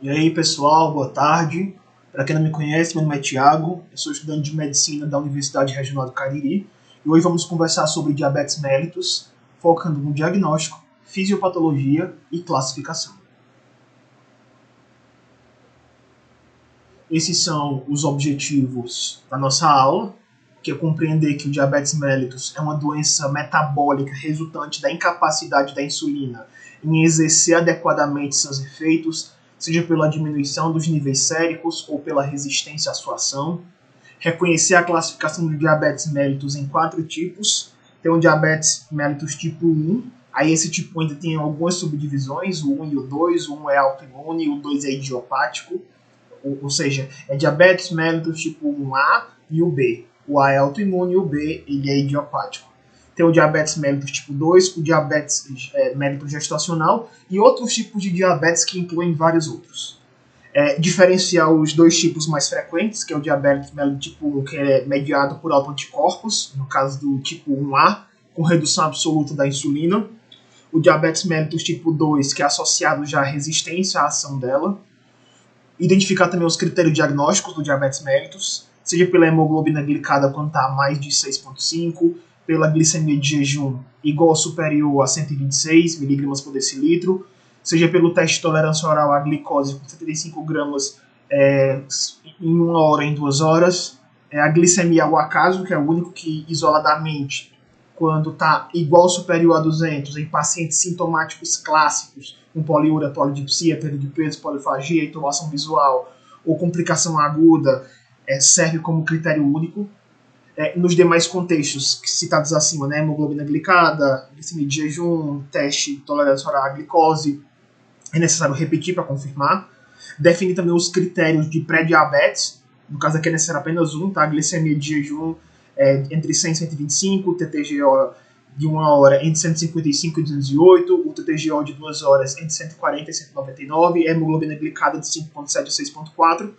E aí, pessoal, boa tarde. Para quem não me conhece, meu nome é Thiago, eu sou estudante de medicina da Universidade Regional do Cariri e hoje vamos conversar sobre diabetes mellitus, focando no diagnóstico, fisiopatologia e classificação. Esses são os objetivos da nossa aula, que é compreender que o diabetes mellitus é uma doença metabólica resultante da incapacidade da insulina em exercer adequadamente seus efeitos, seja pela diminuição dos níveis séricos ou pela resistência à sua ação. Reconhecer a classificação do diabetes mellitus em 4 tipos. Tem o diabetes mellitus tipo 1, aí esse tipo ainda tem algumas subdivisões, o 1 e o 2, o 1 é autoimune, o 2 é idiopático, ou seja, é diabetes mellitus tipo 1A e o B. O A é autoimune e o B ele é idiopático. Tem o diabetes mellitus tipo 2, o diabetes mellitus gestacional e outros tipos de diabetes que incluem vários outros. Diferenciar os dois tipos mais frequentes, que é o diabetes mellitus tipo 1, que é mediado por autoanticorpos, no caso do tipo 1A, com redução absoluta da insulina. O diabetes mellitus tipo 2, que é associado já à resistência à ação dela. Identificar também os critérios diagnósticos do diabetes mellitus, seja pela hemoglobina glicada quando está a mais de 6,5, pela glicemia de jejum igual ou superior a 126 mg por decilitro, seja pelo teste de tolerância oral à glicose com 75 gramas em 1 hora, em 2 horas, a glicemia ao acaso, que é o único que isoladamente, quando está igual ou superior a 200 em pacientes sintomáticos clássicos, com poliúria, polidipsia, perda de peso, polifagia, intubação visual ou complicação aguda, serve como critério único. Nos demais contextos citados acima, né, hemoglobina glicada, glicemia de jejum, teste de tolerância oral à glicose, é necessário repetir para confirmar. Definir também os critérios de pré-diabetes, no caso aqui é necessário apenas um, tá? Glicemia de jejum entre 100 e 125, TTGO de 1 hora entre 155 e 208, o TTGO de 2 horas entre 140 e 199, hemoglobina glicada de 5,7 a 6,4.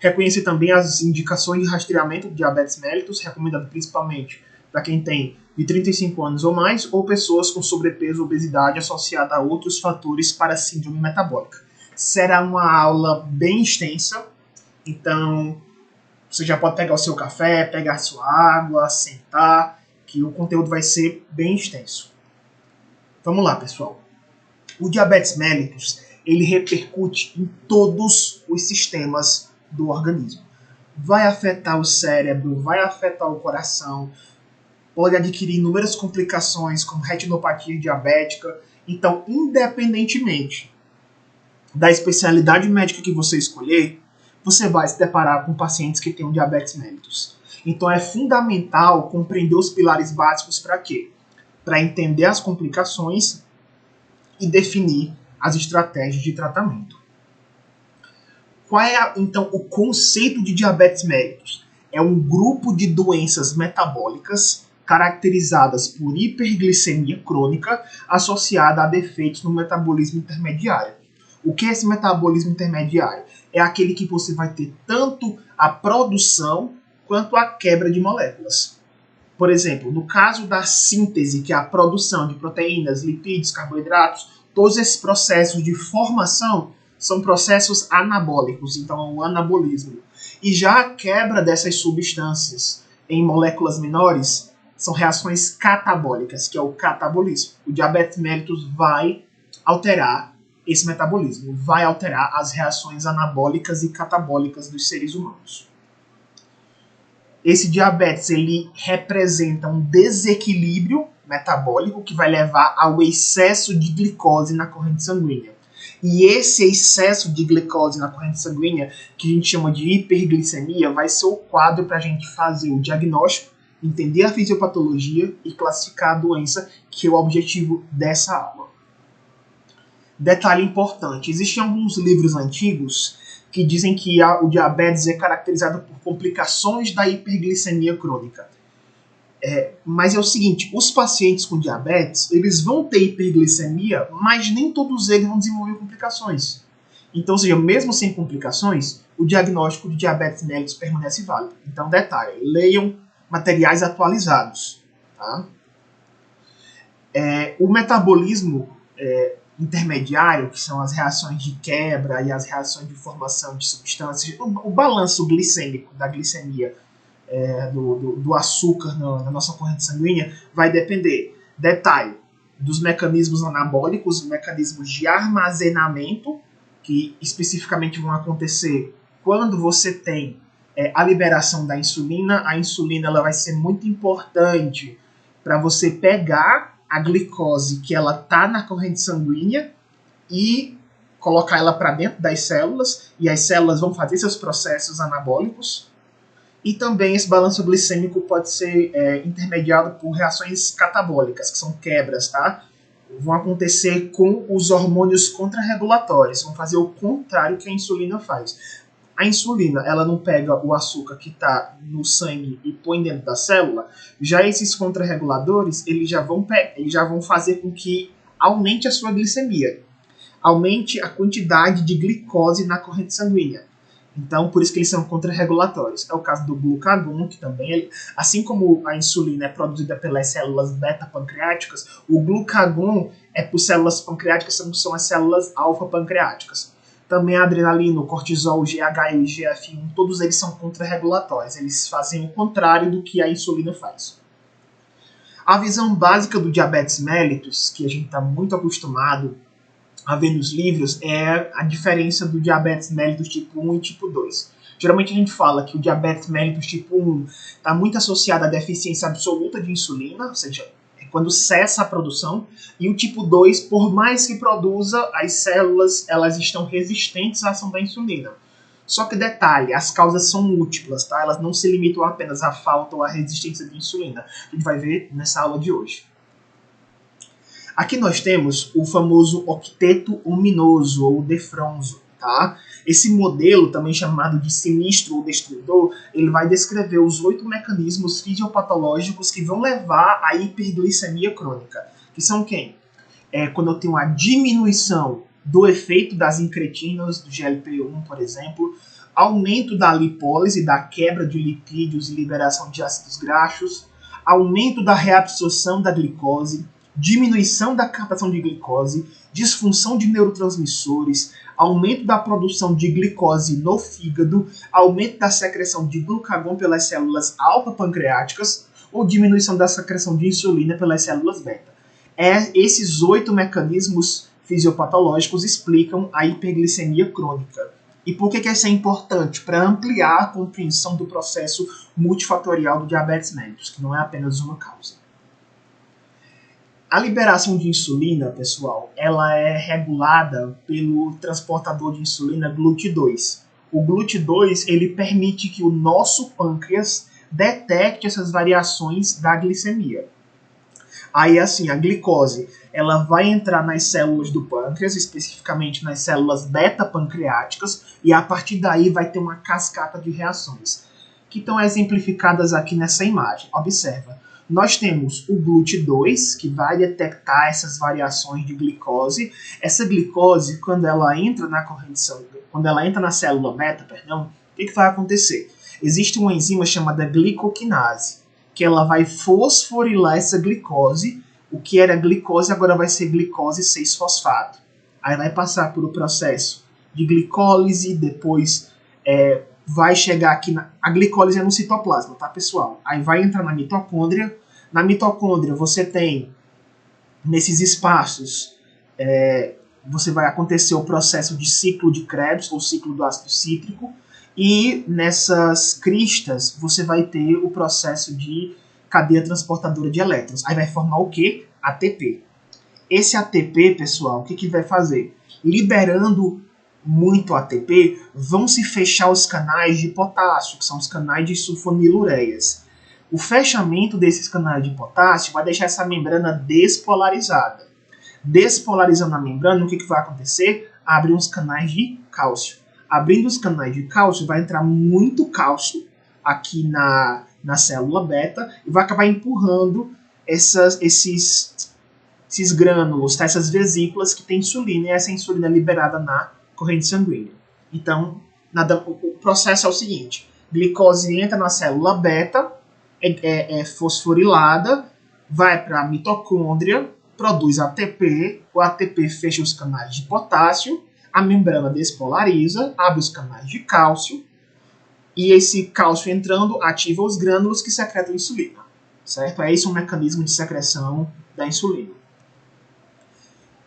Reconhecer também as indicações de rastreamento do diabetes mellitus, recomendado principalmente para quem tem de 35 anos ou mais, ou pessoas com sobrepeso ou obesidade associada a outros fatores para síndrome metabólica. Será uma aula bem extensa, então você já pode pegar o seu café, pegar a sua água, sentar, que o conteúdo vai ser bem extenso. Vamos lá, pessoal. O diabetes mellitus, ele repercute em todos os sistemas do organismo. Vai afetar o cérebro, vai afetar o coração, pode adquirir inúmeras complicações, como retinopatia diabética. Então, independentemente da especialidade médica que você escolher, você vai se deparar com pacientes que têm diabetes mellitus. Então, é fundamental compreender os pilares básicos para quê? Para entender as complicações e definir as estratégias de tratamento. Qual é, então, o conceito de diabetes mellitus? É um grupo de doenças metabólicas caracterizadas por hiperglicemia crônica associada a defeitos no metabolismo intermediário. O que é esse metabolismo intermediário? É aquele que você vai ter tanto a produção quanto a quebra de moléculas. Por exemplo, no caso da síntese, que é a produção de proteínas, lipídios, carboidratos, todos esses processos de formação são processos anabólicos, então é o anabolismo. E já a quebra dessas substâncias em moléculas menores são reações catabólicas, que é o catabolismo. O diabetes mellitus vai alterar esse metabolismo, vai alterar as reações anabólicas e catabólicas dos seres humanos. Esse diabetes ele representa um desequilíbrio metabólico que vai levar ao excesso de glicose na corrente sanguínea. E esse excesso de glicose na corrente sanguínea, que a gente chama de hiperglicemia, vai ser o quadro para a gente fazer o diagnóstico, entender a fisiopatologia e classificar a doença, que é o objetivo dessa aula. Detalhe importante, existem alguns livros antigos que dizem que o diabetes é caracterizado por complicações da hiperglicemia crônica. Mas é o seguinte, os pacientes com diabetes, eles vão ter hiperglicemia, mas nem todos eles vão desenvolver complicações. Então, ou seja, mesmo sem complicações, o diagnóstico de diabetes mellitus permanece válido. Então, detalhe, leiam materiais atualizados. Tá? O metabolismo intermediário, que são as reações de quebra e as reações de formação de substâncias, o balanço glicêmico da glicemia do açúcar na nossa corrente sanguínea vai depender, detalhe, dos mecanismos anabólicos, mecanismos de armazenamento, que especificamente vão acontecer quando você tem a liberação da insulina. A insulina ela vai ser muito importante para você pegar a glicose que ela está na corrente sanguínea e colocar ela para dentro das células, e as células vão fazer seus processos anabólicos. E também esse balanço glicêmico pode ser intermediado por reações catabólicas, que são quebras, tá? Vão acontecer com os hormônios contrarregulatórios, vão fazer o contrário que a insulina faz. A insulina, ela não pega o açúcar que está no sangue e põe dentro da célula. Já esses contrarreguladores, eles já vão fazer com que aumente a sua glicemia, aumente a quantidade de glicose na corrente sanguínea. Então, por isso que eles são contrarregulatórios. É o caso do glucagon, que também, assim como a insulina é produzida pelas células beta-pancreáticas, o glucagon é por células pancreáticas, são as células alfa-pancreáticas. Também a adrenalina, o cortisol, o GH e o GF1, todos eles são contrarregulatórios. Eles fazem o contrário do que a insulina faz. A visão básica do diabetes mellitus, que a gente está muito acostumado a ver nos livros, é a diferença do diabetes mellitus tipo 1 e tipo 2. Geralmente a gente fala que o diabetes mellitus tipo 1 está muito associado à deficiência absoluta de insulina, ou seja, é quando cessa a produção, e o tipo 2, por mais que produza, as células elas estão resistentes à ação da insulina. Só que detalhe, as causas são múltiplas, tá? Elas não se limitam apenas à falta ou à resistência de insulina. A gente vai ver nessa aula de hoje. Aqui nós temos o famoso octeto ominoso, ou defronzo, tá? Esse modelo, também chamado de sinistro ou destruidor, ele vai descrever os 8 mecanismos fisiopatológicos que vão levar à hiperglicemia crônica. Que são quem? Quando eu tenho a diminuição do efeito das incretinas, do GLP-1, por exemplo, aumento da lipólise, da quebra de lipídios e liberação de ácidos graxos, aumento da reabsorção da glicose, diminuição da captação de glicose, disfunção de neurotransmissores, aumento da produção de glicose no fígado, aumento da secreção de glucagon pelas células alfa-pancreáticas ou diminuição da secreção de insulina pelas células beta. Esses 8 mecanismos fisiopatológicos explicam a hiperglicemia crônica. E por que isso é importante? Para ampliar a compreensão do processo multifatorial do diabetes mellitus, que não é apenas uma causa. A liberação de insulina, pessoal, ela é regulada pelo transportador de insulina GLUT2. O GLUT2 ele permite que o nosso pâncreas detecte essas variações da glicemia. Aí, assim, a glicose ela vai entrar nas células do pâncreas, especificamente nas células beta-pancreáticas, e a partir daí vai ter uma cascata de reações, que estão exemplificadas aqui nessa imagem. Observa. Nós temos o GLUT2, que vai detectar essas variações de glicose. Essa glicose, quando ela entra na corrente sanguínea, quando ela entra na célula beta, o que vai acontecer? Existe uma enzima chamada glicoquinase, que ela vai fosforilar essa glicose. O que era glicose agora vai ser glicose 6-fosfato. Aí vai passar por um processo de glicólise, depois vai chegar aqui, a glicólise é no citoplasma, tá, pessoal? Aí vai entrar na mitocôndria. Na mitocôndria você tem, nesses espaços, você vai acontecer o processo de ciclo de Krebs, ou ciclo do ácido cítrico, e nessas cristas você vai ter o processo de cadeia transportadora de elétrons. Aí vai formar o quê? ATP. Esse ATP, pessoal, o que vai fazer? Liberando muito ATP, vão se fechar os canais de potássio, que são os canais de sulfonilureias. O fechamento desses canais de potássio vai deixar essa membrana despolarizada. Despolarizando a membrana, o que vai acontecer? Abre uns canais de cálcio. Abrindo os canais de cálcio, vai entrar muito cálcio aqui na célula beta e vai acabar empurrando esses grânulos, tá? Essas vesículas que tem insulina, e essa insulina é liberada na corrente sanguínea. Então, o processo é o seguinte: glicose entra na célula beta, é fosforilada, vai para a mitocôndria, produz ATP, o ATP fecha os canais de potássio, a membrana despolariza, abre os canais de cálcio, e esse cálcio entrando ativa os grânulos que secretam insulina, certo? Esse é um mecanismo de secreção da insulina.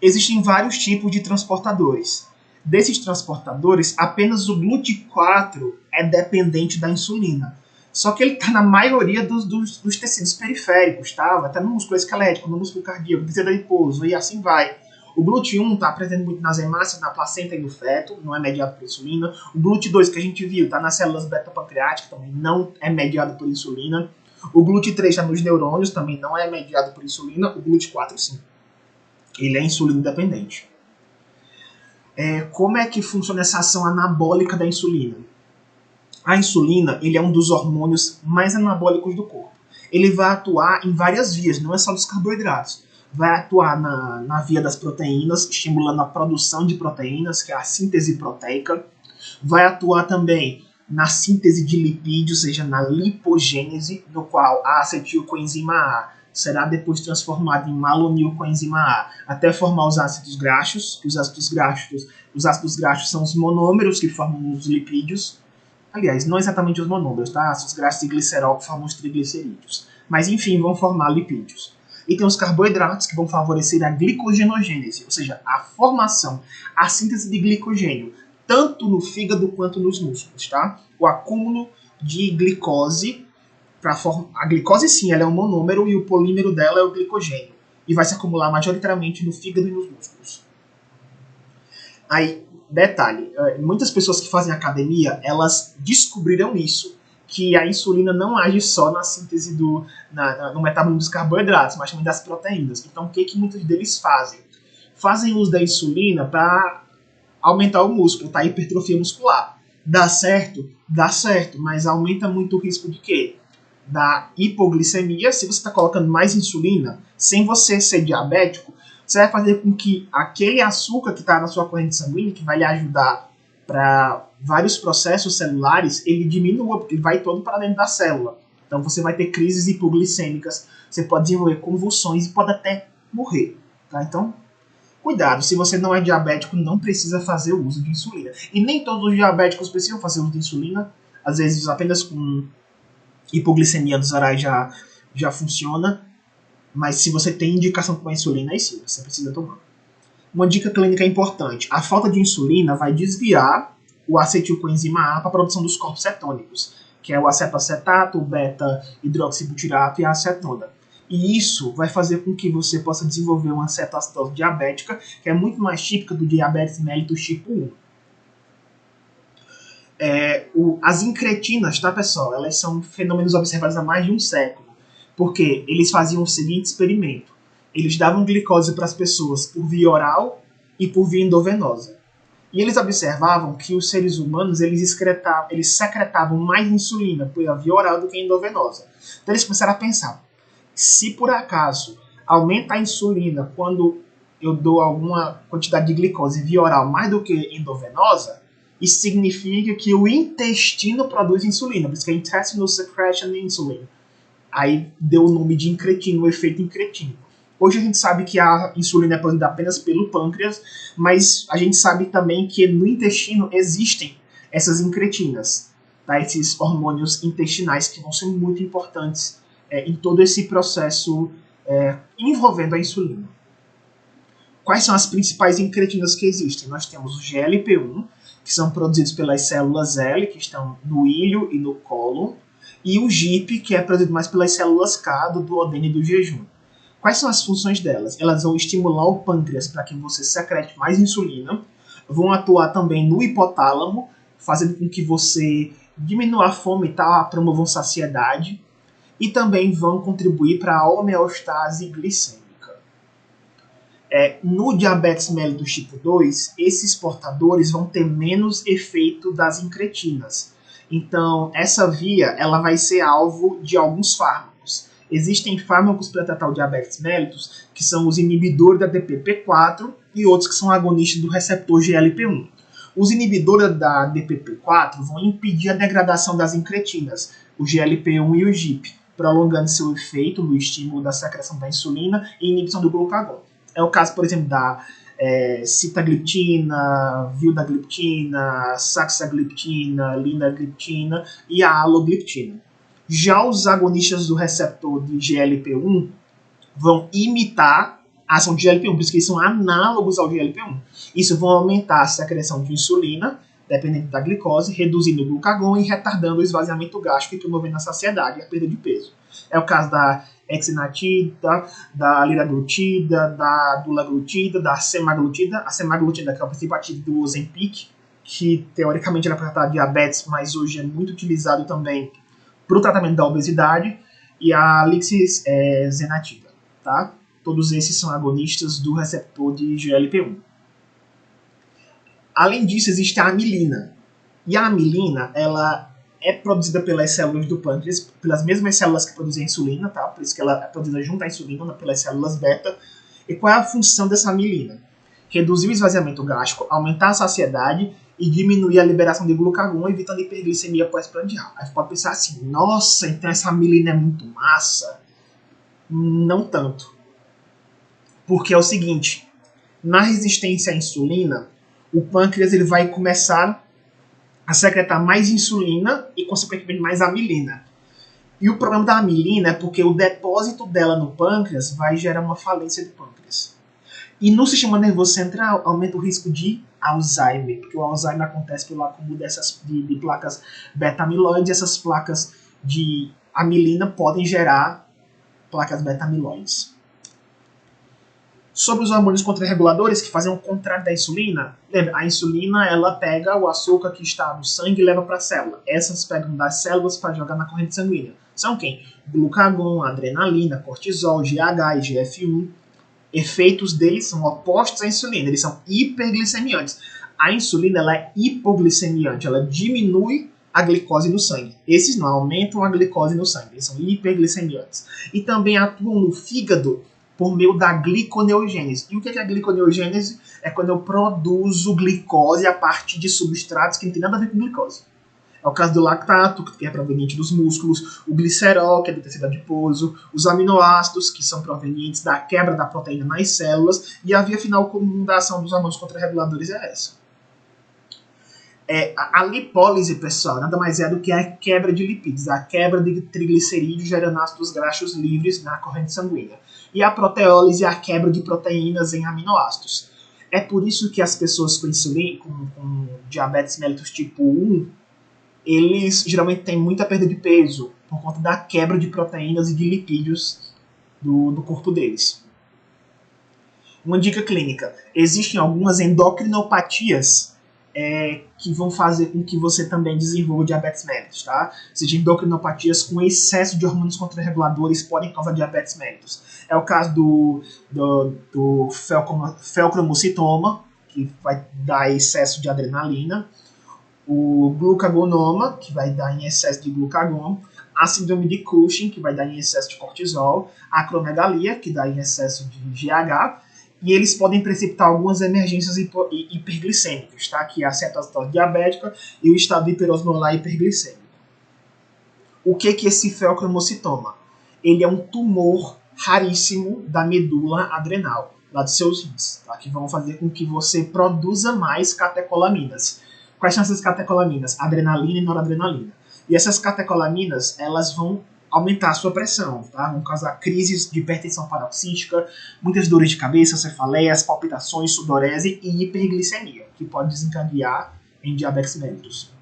Existem vários tipos de transportadores. Desses transportadores, apenas o GLUT4 é dependente da insulina. Só que ele está na maioria dos tecidos periféricos, tá? Vai estar no músculo esquelético, no músculo cardíaco, no tecido adiposo, e assim vai. O GLUT1 está presente muito nas hemácias, na placenta e no feto, não é mediado por insulina. O GLUT2 que a gente viu está nas células beta-pancreáticas, também não é mediado por insulina. O GLUT3 está nos neurônios, também não é mediado por insulina. O GLUT4 sim. Ele é insulina independente. Como é que funciona essa ação anabólica da insulina? A insulina ele é um dos hormônios mais anabólicos do corpo. Ele vai atuar em várias vias, não é só dos carboidratos. Vai atuar na via das proteínas, estimulando a produção de proteínas, que é a síntese proteica. Vai atuar também na síntese de lipídios, ou seja, na lipogênese, no qual a acetilcoenzima A será depois transformada em malonilcoenzima A, até formar os ácidos graxos. Os ácidos graxos são os monômeros que formam os lipídios. Aliás, não exatamente os monômeros, tá? Ácidos graxos e glicerol que formam os triglicerídeos. Mas, enfim, vão formar lipídios. E tem os carboidratos que vão favorecer a glicogenogênese, ou seja, a formação, a síntese de glicogênio, tanto no fígado quanto nos músculos, tá? O acúmulo de glicose, a glicose sim, ela é um monômero e o polímero dela é o glicogênio. E vai se acumular majoritariamente no fígado e nos músculos. Aí, detalhe, muitas pessoas que fazem academia, elas descobriram isso, que a insulina não age só na síntese no metabolismo dos carboidratos, mas também das proteínas. Então, o que muitos deles fazem? Fazem uso da insulina para aumentar o músculo, tá? Hipertrofia muscular. Dá certo? Dá certo, mas aumenta muito o risco de quê? Da hipoglicemia. Se você está colocando mais insulina, sem você ser diabético, você vai fazer com que aquele açúcar que está na sua corrente sanguínea, que vai lhe ajudar para vários processos celulares, ele diminua, porque ele vai todo para dentro da célula. Então você vai ter crises hipoglicêmicas, você pode desenvolver convulsões e pode até morrer. Tá? Então, cuidado, se você não é diabético, não precisa fazer o uso de insulina. E nem todos os diabéticos precisam fazer uso de insulina, às vezes apenas com hipoglicemia dos orais já funciona, mas se você tem indicação com a insulina, aí sim, você precisa tomar. Uma dica clínica importante: a falta de insulina vai desviar o acetilcoenzima A para a produção dos corpos cetônicos, que é o acetoacetato, o beta-hidroxibutirato e a acetona. E isso vai fazer com que você possa desenvolver uma cetoacidose diabética, que é muito mais típica do diabetes mellitus tipo 1. As incretinas, tá, pessoal? Elas são fenômenos observados há mais de um século, porque eles faziam o seguinte experimento: eles davam glicose para as pessoas por via oral e por via endovenosa. E eles observavam que os seres humanos eles secretavam mais insulina pela via oral do que endovenosa. Então eles começaram a pensar: se por acaso aumenta a insulina quando eu dou alguma quantidade de glicose via oral mais do que endovenosa, isso significa que o intestino produz insulina, por isso que é intestinal secretion insulin. Aí deu o nome de incretino, o efeito incretino. Hoje a gente sabe que a insulina é produzida apenas pelo pâncreas, mas a gente sabe também que no intestino existem essas incretinas, tá? Esses hormônios intestinais que vão ser muito importantes em todo esse processo envolvendo a insulina. Quais são as principais incretinas que existem? Nós temos o GLP-1, que são produzidos pelas células L, que estão no ilho e no cólon, e o GIP, que é produzido mais pelas células K, do duodeno e do jejum. Quais são as funções delas? Elas vão estimular o pâncreas para que você secrete mais insulina, vão atuar também no hipotálamo, fazendo com que você diminua a fome e promovam saciedade, e também vão contribuir para a homeostase glicêmica. No diabetes mellitus tipo 2, esses portadores vão ter menos efeito das incretinas. Então, essa via ela vai ser alvo de alguns fármacos. Existem fármacos para tratar o diabetes mellitus, que são os inibidores da DPP-4 e outros que são agonistas do receptor GLP-1. Os inibidores da DPP-4 vão impedir a degradação das incretinas, o GLP-1 e o GIP. prolongando seu efeito no estímulo da secreção da insulina e inibição do glucagon. É o caso, por exemplo, da sitagliptina, vildagliptina, saxagliptina, linagliptina e a alogliptina. Já os agonistas do receptor de GLP-1 vão imitar a ação de GLP-1, por isso que eles são análogos ao GLP-1. Isso vão aumentar a secreção de insulina, dependendo da glicose, reduzindo o glucagon e retardando o esvaziamento gástrico e promovendo a saciedade e a perda de peso. É o caso da exenatida, da liraglutida, da dulaglutida, da semaglutida. A semaglutida, que é o princípio ativo do Ozempic, que teoricamente era para tratar diabetes, mas hoje é muito utilizado também para o tratamento da obesidade, e a lixzenatida, tá? Todos esses são agonistas do receptor de GLP-1. Além disso, existe a amilina. E a amilina, ela é produzida pelas células do pâncreas, pelas mesmas células que produzem a insulina, tá? Por isso que ela é produzida junto à insulina, pelas células beta. E qual é a função dessa amilina? Reduzir o esvaziamento gástrico, aumentar a saciedade e diminuir a liberação de glucagon, evitando hiperglicemia pós-prandial. Aí você pode pensar assim, nossa, então essa amilina é muito massa. Não tanto. Porque é o seguinte, na resistência à insulina, o pâncreas ele vai começar a secretar mais insulina e, consequentemente, mais amilina. E o problema da amilina é porque o depósito dela no pâncreas vai gerar uma falência do pâncreas. E no sistema nervoso central aumenta o risco de Alzheimer, porque o Alzheimer acontece pelo acúmulo de placas beta-amiloides, e essas placas de amilina podem gerar placas beta-amiloides. Sobre os hormônios contrarreguladores que fazem o contrário da insulina, lembra, a insulina ela pega o açúcar que está no sangue e leva para a célula. Essas pegam das células para jogar na corrente sanguínea. São quem? Glucagon, adrenalina, cortisol, GH e GF1. Efeitos deles são opostos à insulina, eles são hiperglicemiantes. A insulina ela é hipoglicemiante, ela diminui a glicose no sangue. Esses não aumentam a glicose no sangue, eles são hiperglicemiantes. E também atuam no fígado por meio da gliconeogênese. E o que é a gliconeogênese? É quando eu produzo glicose a partir de substratos que não tem nada a ver com glicose. É o caso do lactato, que é proveniente dos músculos, o glicerol, que é do tecido adiposo, os aminoácidos, que são provenientes da quebra da proteína nas células, e a via final comum da ação dos hormônios contrarreguladores é essa. A lipólise, pessoal, nada mais é do que a quebra de lipídios, a quebra de triglicerídeos gerando ácidos graxos livres na corrente sanguínea. E a proteólise é a quebra de proteínas em aminoácidos. É por isso que as pessoas com insulina, com diabetes mellitus tipo 1, eles geralmente têm muita perda de peso por conta da quebra de proteínas e de lipídios do corpo deles. Uma dica clínica. Existem algumas endocrinopatias que vão fazer com que você também desenvolva diabetes mellitus, tá? Existem endocrinopatias com excesso de hormônios contrarreguladores podem causar diabetes mellitus. É o caso do felcromocitoma, que vai dar excesso de adrenalina, o glucagonoma, que vai dar em excesso de glucagon, a síndrome de Cushing, que vai dar em excesso de cortisol, a acromegalia, que dá em excesso de GH, e eles podem precipitar algumas emergências hiperglicêmicas, tá? Que é a cetoacidose diabética e o estado hiperosmolar hiperglicêmico. O que é esse felcromocitoma? Ele é um tumor raríssimo da medula adrenal, lá dos seus rins, tá? Que vão fazer com que você produza mais catecolaminas. Quais são essas catecolaminas? Adrenalina e noradrenalina. E essas catecolaminas, elas vão aumentar a sua pressão, tá? Vão causar crises de hipertensão paroxística, muitas dores de cabeça, cefaleias, palpitações, sudorese e hiperglicemia, que pode desencadear em diabetes mellitus.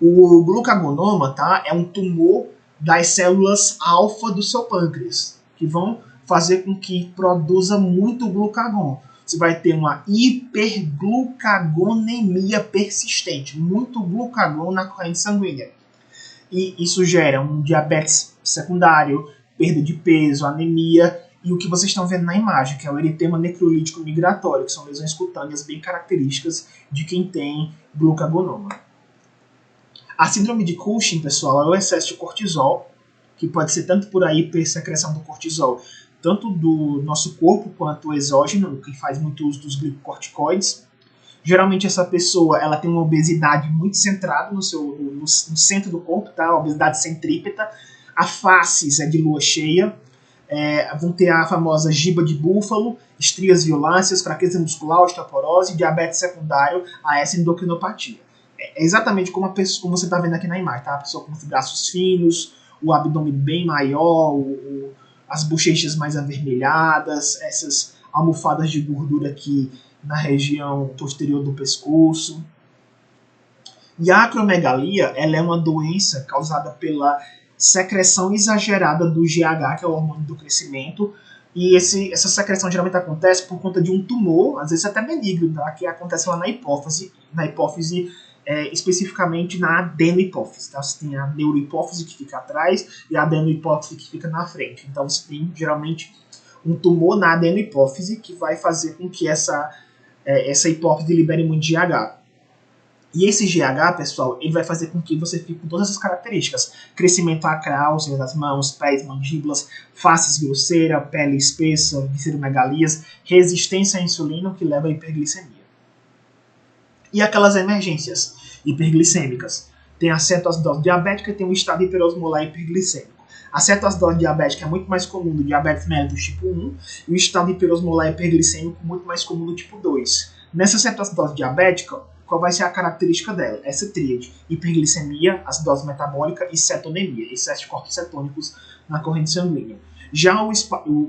O glucagonoma, tá? É um tumor das células alfa do seu pâncreas, que vão fazer com que produza muito glucagon. Você vai ter uma hiperglucagonemia persistente, muito glucagon na corrente sanguínea. E isso gera um diabetes secundário, perda de peso, anemia e o que vocês estão vendo na imagem, que é o eritema necrolítico migratório, que são lesões cutâneas bem características de quem tem glucagonoma. A síndrome de Cushing, pessoal, é o excesso de cortisol, que pode ser tanto por a hipersecreção do cortisol, tanto do nosso corpo quanto o exógeno, que faz muito uso dos glicocorticoides. Geralmente essa pessoa ela tem uma obesidade muito centrada no centro do corpo, tá? A obesidade centrípeta. A faces é de lua cheia. Vão ter a famosa giba de búfalo, estrias violáceas, fraqueza muscular, osteoporose, diabetes secundário a essa endocrinopatia. É exatamente como você está vendo aqui na imagem, tá? A pessoa com os braços finos, o abdômen bem maior, as bochechas mais avermelhadas, essas almofadas de gordura aqui na região posterior do pescoço. E a acromegalia, ela é uma doença causada pela secreção exagerada do GH, que é o hormônio do crescimento, e essa secreção geralmente acontece por conta de um tumor, às vezes até benigno, tá? Que acontece lá na hipófise, especificamente na adenohipófise. Tá? Você tem a neurohipófise que fica atrás e a adenohipófise que fica na frente. Então você tem geralmente um tumor na adenohipófise que vai fazer com que essa hipófise libere muito GH. E esse GH, pessoal, ele vai fazer com que você fique com todas essas características. Crescimento acral, ou seja, das mãos, pés, mandíbulas, faces grosseira, pele espessa, visceromegalias, resistência à insulina, que leva à hiperglicemia. E aquelas emergências hiperglicêmicas. Tem a cetoacidose diabética e tem o estado hiperosmolar hiperglicêmico. A cetoacidose diabética é muito mais comum no diabetes mellitus tipo 1 e o estado hiperosmolar hiperglicêmico muito mais comum no tipo 2. Nessa cetoacidose diabética, qual vai ser a característica dela? Essa tríade: hiperglicemia, acidose metabólica e cetonemia, excesso de corpos cetônicos na corrente sanguínea. Já o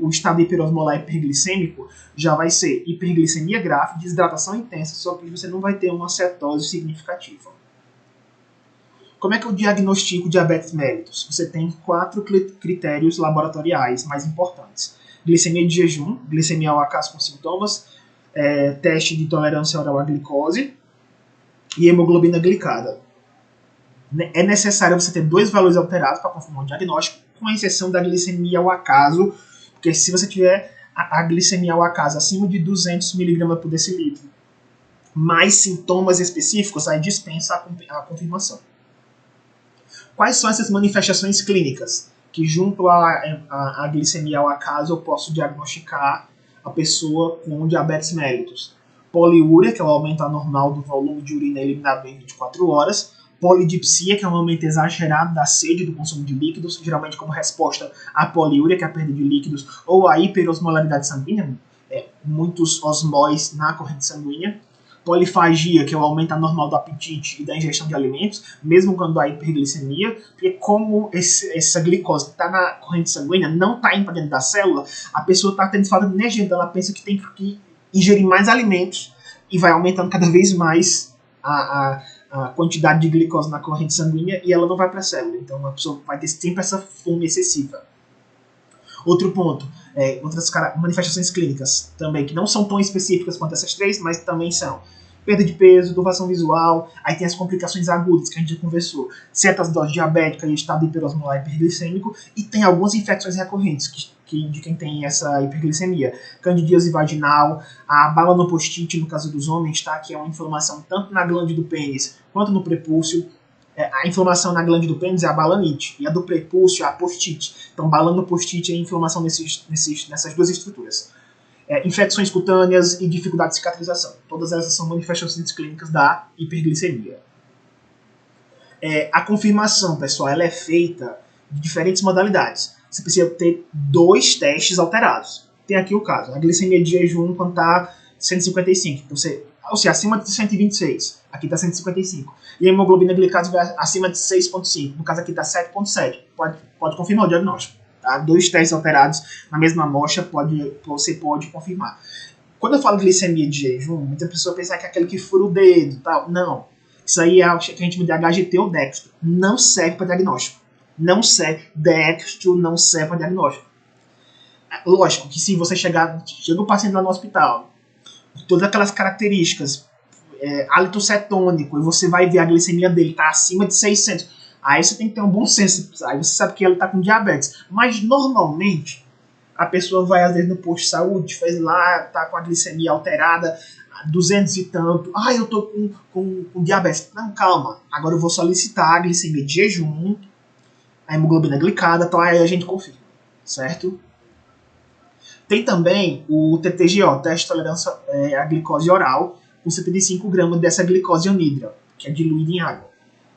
estado hiperosmolar hiperglicêmico já vai ser hiperglicemia grave, desidratação intensa, só que você não vai ter uma cetose significativa. Como é que eu diagnostico diabetes mellitus? Você tem 4 critérios laboratoriais mais importantes: glicemia de jejum, glicemia ao acaso com sintomas, teste de tolerância oral à glicose e hemoglobina glicada. É necessário você ter 2 valores alterados para confirmar o diagnóstico, com exceção da glicemia ao acaso, porque se você tiver a glicemia ao acaso acima de 200 mg por decilitro, mais sintomas específicos, aí dispensa a confirmação. Quais são essas manifestações clínicas que, junto à glicemia ao acaso, eu posso diagnosticar a pessoa com diabetes mellitus? Poliúria, que é o aumento anormal do volume de urina eliminado em 24 horas. Polidipsia, que é um aumento exagerado da sede e do consumo de líquidos, geralmente como resposta à poliúria, que é a perda de líquidos, ou à hiperosmolaridade sanguínea, muitos osmóis na corrente sanguínea. Polifagia, que é o aumento anormal do apetite e da ingestão de alimentos, mesmo quando há hiperglicemia, porque como essa glicose está na corrente sanguínea, não está indo para dentro da célula, a pessoa está tendo falta de energia, então ela pensa que tem que ingerir mais alimentos e vai aumentando cada vez mais a quantidade de glicose na corrente sanguínea e ela não vai para a célula. Então a pessoa vai ter sempre essa fome excessiva. Outro ponto, outras manifestações clínicas também, que não são tão específicas quanto essas 3, mas também são perda de peso, turvação visual, aí tem as complicações agudas que a gente já conversou, cetoacidose diabética e estado hiperosmolar hiperglicêmico, e tem algumas infecções recorrentes de quem tem essa hiperglicemia. Candidíase vaginal, a balanopostite no caso dos homens, tá? Que é uma inflamação tanto na glande do pênis quanto no prepúcio. A inflamação na glande do pênis é a balanite, e a do prepúcio é a postite. Então, balanopostite é a inflamação nessas 2 estruturas. Infecções cutâneas e dificuldade de cicatrização. Todas essas são manifestações clínicas da hiperglicemia. A confirmação, pessoal, ela é feita de diferentes modalidades. Você precisa ter 2 testes alterados. Tem aqui o caso, a glicemia de jejum quando está 155. Então, ou seja, acima de 126. Aqui está 155. E a hemoglobina glicada acima de 6,5. No caso aqui está 7,7. Pode confirmar o diagnóstico. Tá? 2 testes alterados na mesma amostra você pode confirmar. Quando eu falo de glicemia de jejum, muita pessoa pensa que é aquele que fura o dedo. Tal. Não. Isso aí é o que a gente chama de HGT ou dextro. Não serve para diagnóstico. Não serve. Dextro não serve para diagnóstico. Lógico que se você chega o paciente lá no hospital, todas aquelas características, hálito cetônico, e você vai ver a glicemia dele tá acima de 600, aí você tem que ter um bom senso, aí você sabe que ele está com diabetes. Mas normalmente a pessoa vai às vezes no posto de saúde, fez lá, tá com a glicemia alterada, 200 e tanto, eu tô com diabetes. Não, calma, agora eu vou solicitar a glicemia de jejum, a hemoglobina glicada, então aí a gente confirma, certo? Tem também o TTGO, teste de tolerância à glicose oral, com 75 gramas dessa glicose anidra, que é diluída em água.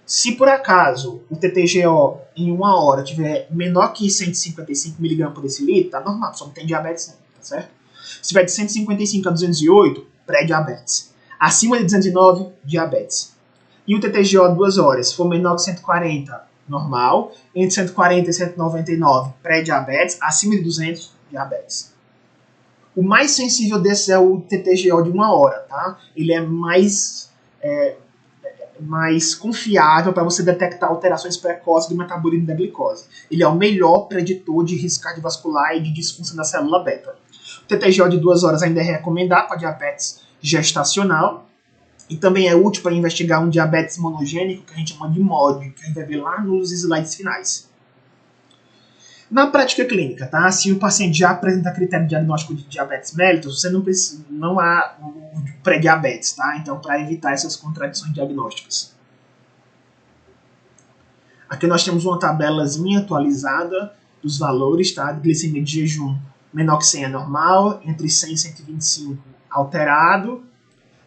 Se por acaso o TTGO em 1 hora tiver menor que 155 mg por decilitro, tá normal, só não tem diabetes não, tá certo? Se tiver de 155 a 208, pré-diabetes. Acima de 209, diabetes. E o TTGO 2 horas, se for menor que 140, normal. Entre 140 e 199, pré-diabetes. Acima de 200, diabetes. O mais sensível desse é o TTGO de 1 hora, tá? Ele é mais confiável para você detectar alterações precoces do metabolismo da glicose. Ele é o melhor preditor de risco cardiovascular e de disfunção da célula beta. O TTGO de 2 horas ainda é recomendado para diabetes gestacional e também é útil para investigar um diabetes monogênico, que a gente chama de MOD, que a gente vai ver lá nos slides finais. Na prática clínica, tá? Se o paciente já apresenta critério diagnóstico de diabetes mellitus, você não há o pré-diabetes, tá? Então, para evitar essas contradições diagnósticas. Aqui nós temos uma tabelazinha atualizada dos valores, tá? De glicemia de jejum menor que 100 é normal, entre 100 e 125 alterado,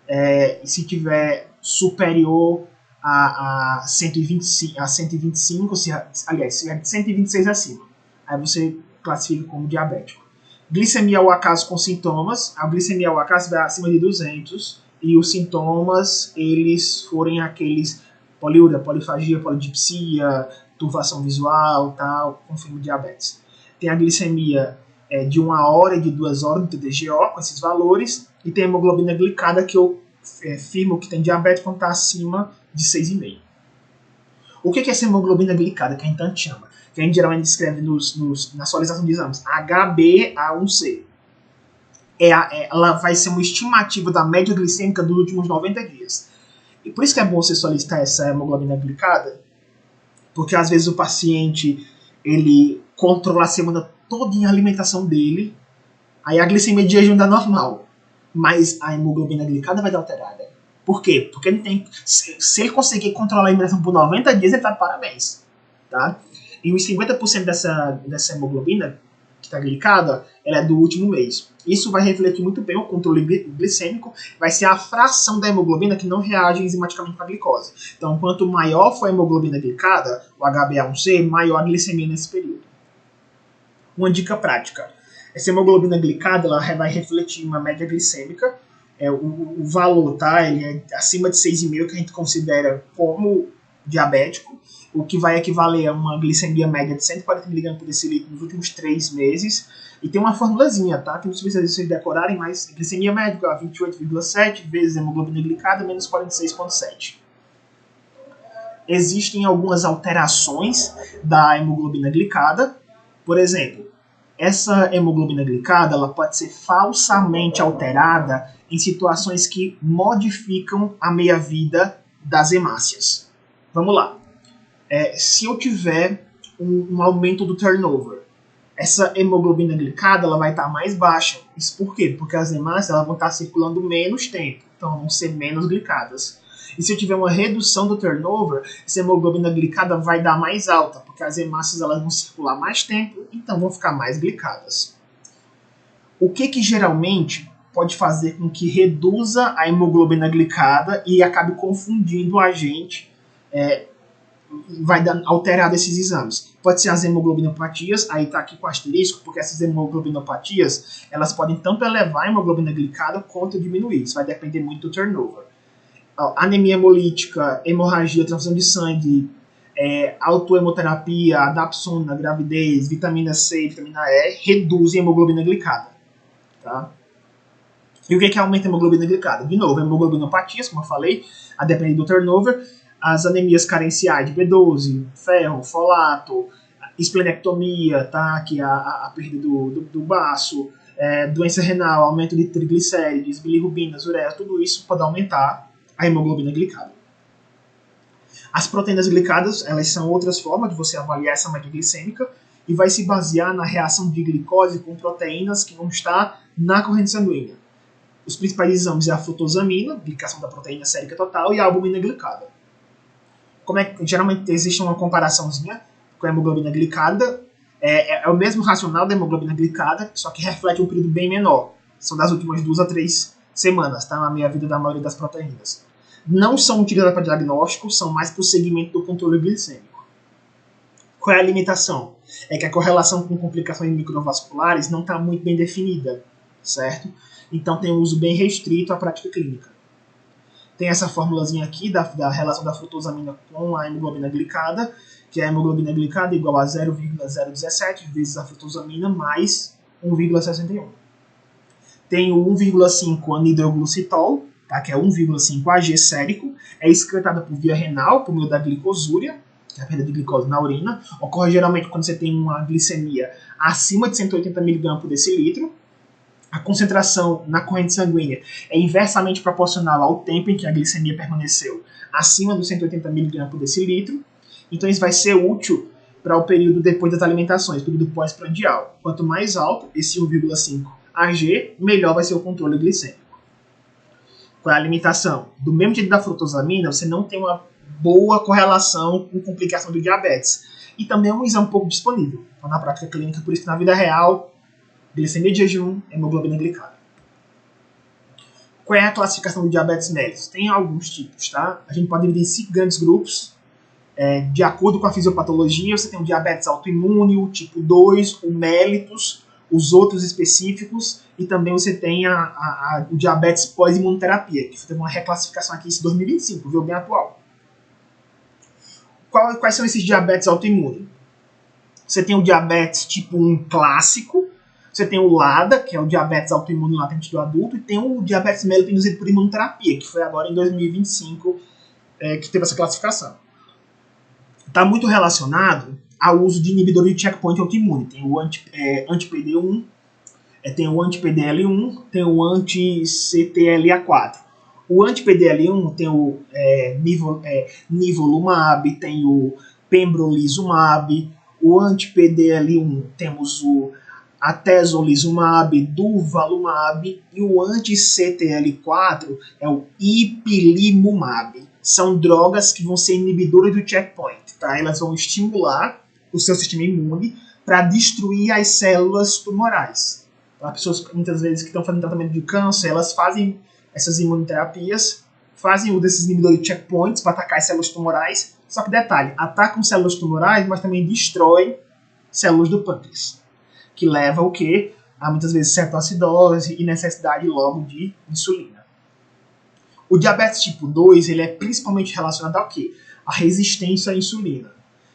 e se tiver superior a 125, aliás, se é de 126 acima, aí você classifica como diabético. Glicemia ao acaso com sintomas, a glicemia ao acaso vai acima de 200 e os sintomas, eles forem aqueles poliúria, polifagia, polidipsia, turvação visual, tal, confirma diabetes. Tem a glicemia de 1 hora e de 2 horas do TTGO, com esses valores, e tem a hemoglobina glicada, que eu afirmo que tem diabetes quando está acima de 6,5. O que é essa hemoglobina glicada, que a gente tanto chama? Que a gente geralmente escreve na atualização de exames, HbA1c. Ela vai ser uma estimativa da média glicêmica dos últimos 90 dias. E por isso que é bom você solicitar essa hemoglobina glicada, porque às vezes o paciente ele controla a semana toda em alimentação dele, aí a glicemia de jejum dá normal, mas a hemoglobina glicada vai dar alterada. Por quê? Porque ele tem, se ele conseguir controlar a alimentação por 90 dias, ele tá de parabéns, tá? E os 50% dessa hemoglobina que está glicada, ela é do último mês. Isso vai refletir muito bem o controle glicêmico, vai ser a fração da hemoglobina que não reage enzimaticamente com a glicose. Então, quanto maior for a hemoglobina glicada, o HbA1c, maior a glicemia nesse período. Uma dica prática. Essa hemoglobina glicada ela vai refletir uma média glicêmica. O valor, tá? Ele é acima de 6,5, que a gente considera como diabético, o que vai equivaler a uma glicemia média de 140 mg por decilitro nos últimos 3 meses. E tem uma formulazinha, tá? Que não precisa vocês decorarem, mas glicemia média 28,7 vezes hemoglobina glicada menos 46,7. Existem algumas alterações da hemoglobina glicada. Por exemplo, essa hemoglobina glicada ela pode ser falsamente alterada em situações que modificam a meia-vida das hemácias. Vamos lá. Se eu tiver um aumento do turnover, essa hemoglobina glicada ela vai estar mais baixa. Isso por quê? Porque as hemácias elas vão estar circulando menos tempo, então vão ser menos glicadas. E se eu tiver uma redução do turnover, essa hemoglobina glicada vai dar mais alta, porque as hemácias elas vão circular mais tempo, então vão ficar mais glicadas. O que geralmente pode fazer com que reduza a hemoglobina glicada e acabe confundindo a gente, vai alterar esses exames? Pode ser as hemoglobinopatias, aí está aqui com asterisco, porque essas hemoglobinopatias elas podem tanto elevar a hemoglobina glicada quanto diminuir, isso vai depender muito do turnover. Anemia hemolítica, hemorragia, transfusão de sangue, autohemoterapia, adapsona, gravidez, vitamina C, vitamina E, reduzem a hemoglobina glicada. Tá? E o que aumenta a hemoglobina glicada? De novo, hemoglobinopatias, como eu falei, a depender do turnover, as anemias carenciais de B12, ferro, folato, esplenectomia, tá? Que é a perda do baço, doença renal, aumento de triglicérides, bilirrubinas, ureia, tudo isso pode aumentar a hemoglobina glicada. As proteínas glicadas, elas são outras formas de você avaliar essa média glicêmica e vai se basear na reação de glicose com proteínas que vão estar na corrente sanguínea. Os principais exames é a frutosamina, glicação da proteína sérica total, e a albumina glicada. Geralmente existe uma comparaçãozinha com a hemoglobina glicada, é o mesmo racional da hemoglobina glicada, só que reflete um período bem menor. São das últimas 2 a 3 semanas, tá? Na meia-vida da maioria das proteínas. Não são utilizadas para diagnóstico, são mais para o segmento do controle glicêmico. Qual é a limitação? É que a correlação com complicações microvasculares não está muito bem definida, certo? Então tem um uso bem restrito à prática clínica. Tem essa formulazinha aqui da relação da frutosamina com a hemoglobina glicada, que a hemoglobina glicada é igual a 0,017 vezes a frutosamina mais 1,61. Tem o 1,5 anidroglucitol, tá, que é 1,5 Ag sérico, é excretada por via renal, por meio da glicosúria, que é a perda de glicose na urina. Ocorre geralmente quando você tem uma glicemia acima de 180 mg por decilitro. A concentração na corrente sanguínea é inversamente proporcional ao tempo em que a glicemia permaneceu acima dos 180 mg por decilitro. Então isso vai ser útil para o período depois das alimentações, período pós-prandial. Quanto mais alto esse 1,5 Ag, melhor vai ser o controle glicêmico. Qual é a limitação? Do mesmo jeito da frutosamina, você não tem uma boa correlação com complicação do diabetes. E também é um exame pouco disponível na prática clínica, por isso que na vida real, glicemia de jejum, hemoglobina glicada. Qual é a classificação do diabetes mellitus? Tem alguns tipos, tá? A gente pode dividir em 5 grandes grupos. De acordo com a fisiopatologia, você tem o diabetes autoimune, o tipo 2, o mellitus, os outros específicos, e também você tem o diabetes pós-imunoterapia, que teve uma reclassificação aqui em 2025, viu? Bem atual. Quais são esses diabetes autoimunes? Você tem o diabetes tipo 1 clássico, você tem o LADA, que é o diabetes autoimune latente do adulto, e tem o diabetes mellitus induzido por imunoterapia, que foi agora em 2025 que teve essa classificação. Está muito relacionado ao uso de inibidores de checkpoint autoimune. Tem o anti-PD1, tem o anti-PDL1, tem o anti-CTLA4. O anti-PDL1 tem o nivolumab, tem o pembrolizumab. O anti-PDL1 temos o atezolizumab, durvalumab, e o anti-CTL4 é o ipilimumab. São drogas que vão ser inibidoras do checkpoint, tá? Elas vão estimular o seu sistema imune para destruir as células tumorais. As pessoas, muitas vezes, que estão fazendo tratamento de câncer, elas fazem essas imunoterapias, fazem uso desses inibidores de checkpoints para atacar as células tumorais. Só que detalhe, atacam células tumorais, mas também destroem células do pâncreas, que leva o quê? A muitas vezes cetoacidose e necessidade logo de insulina. O diabetes tipo 2 ele é principalmente relacionado ao quê? A resistência à insulina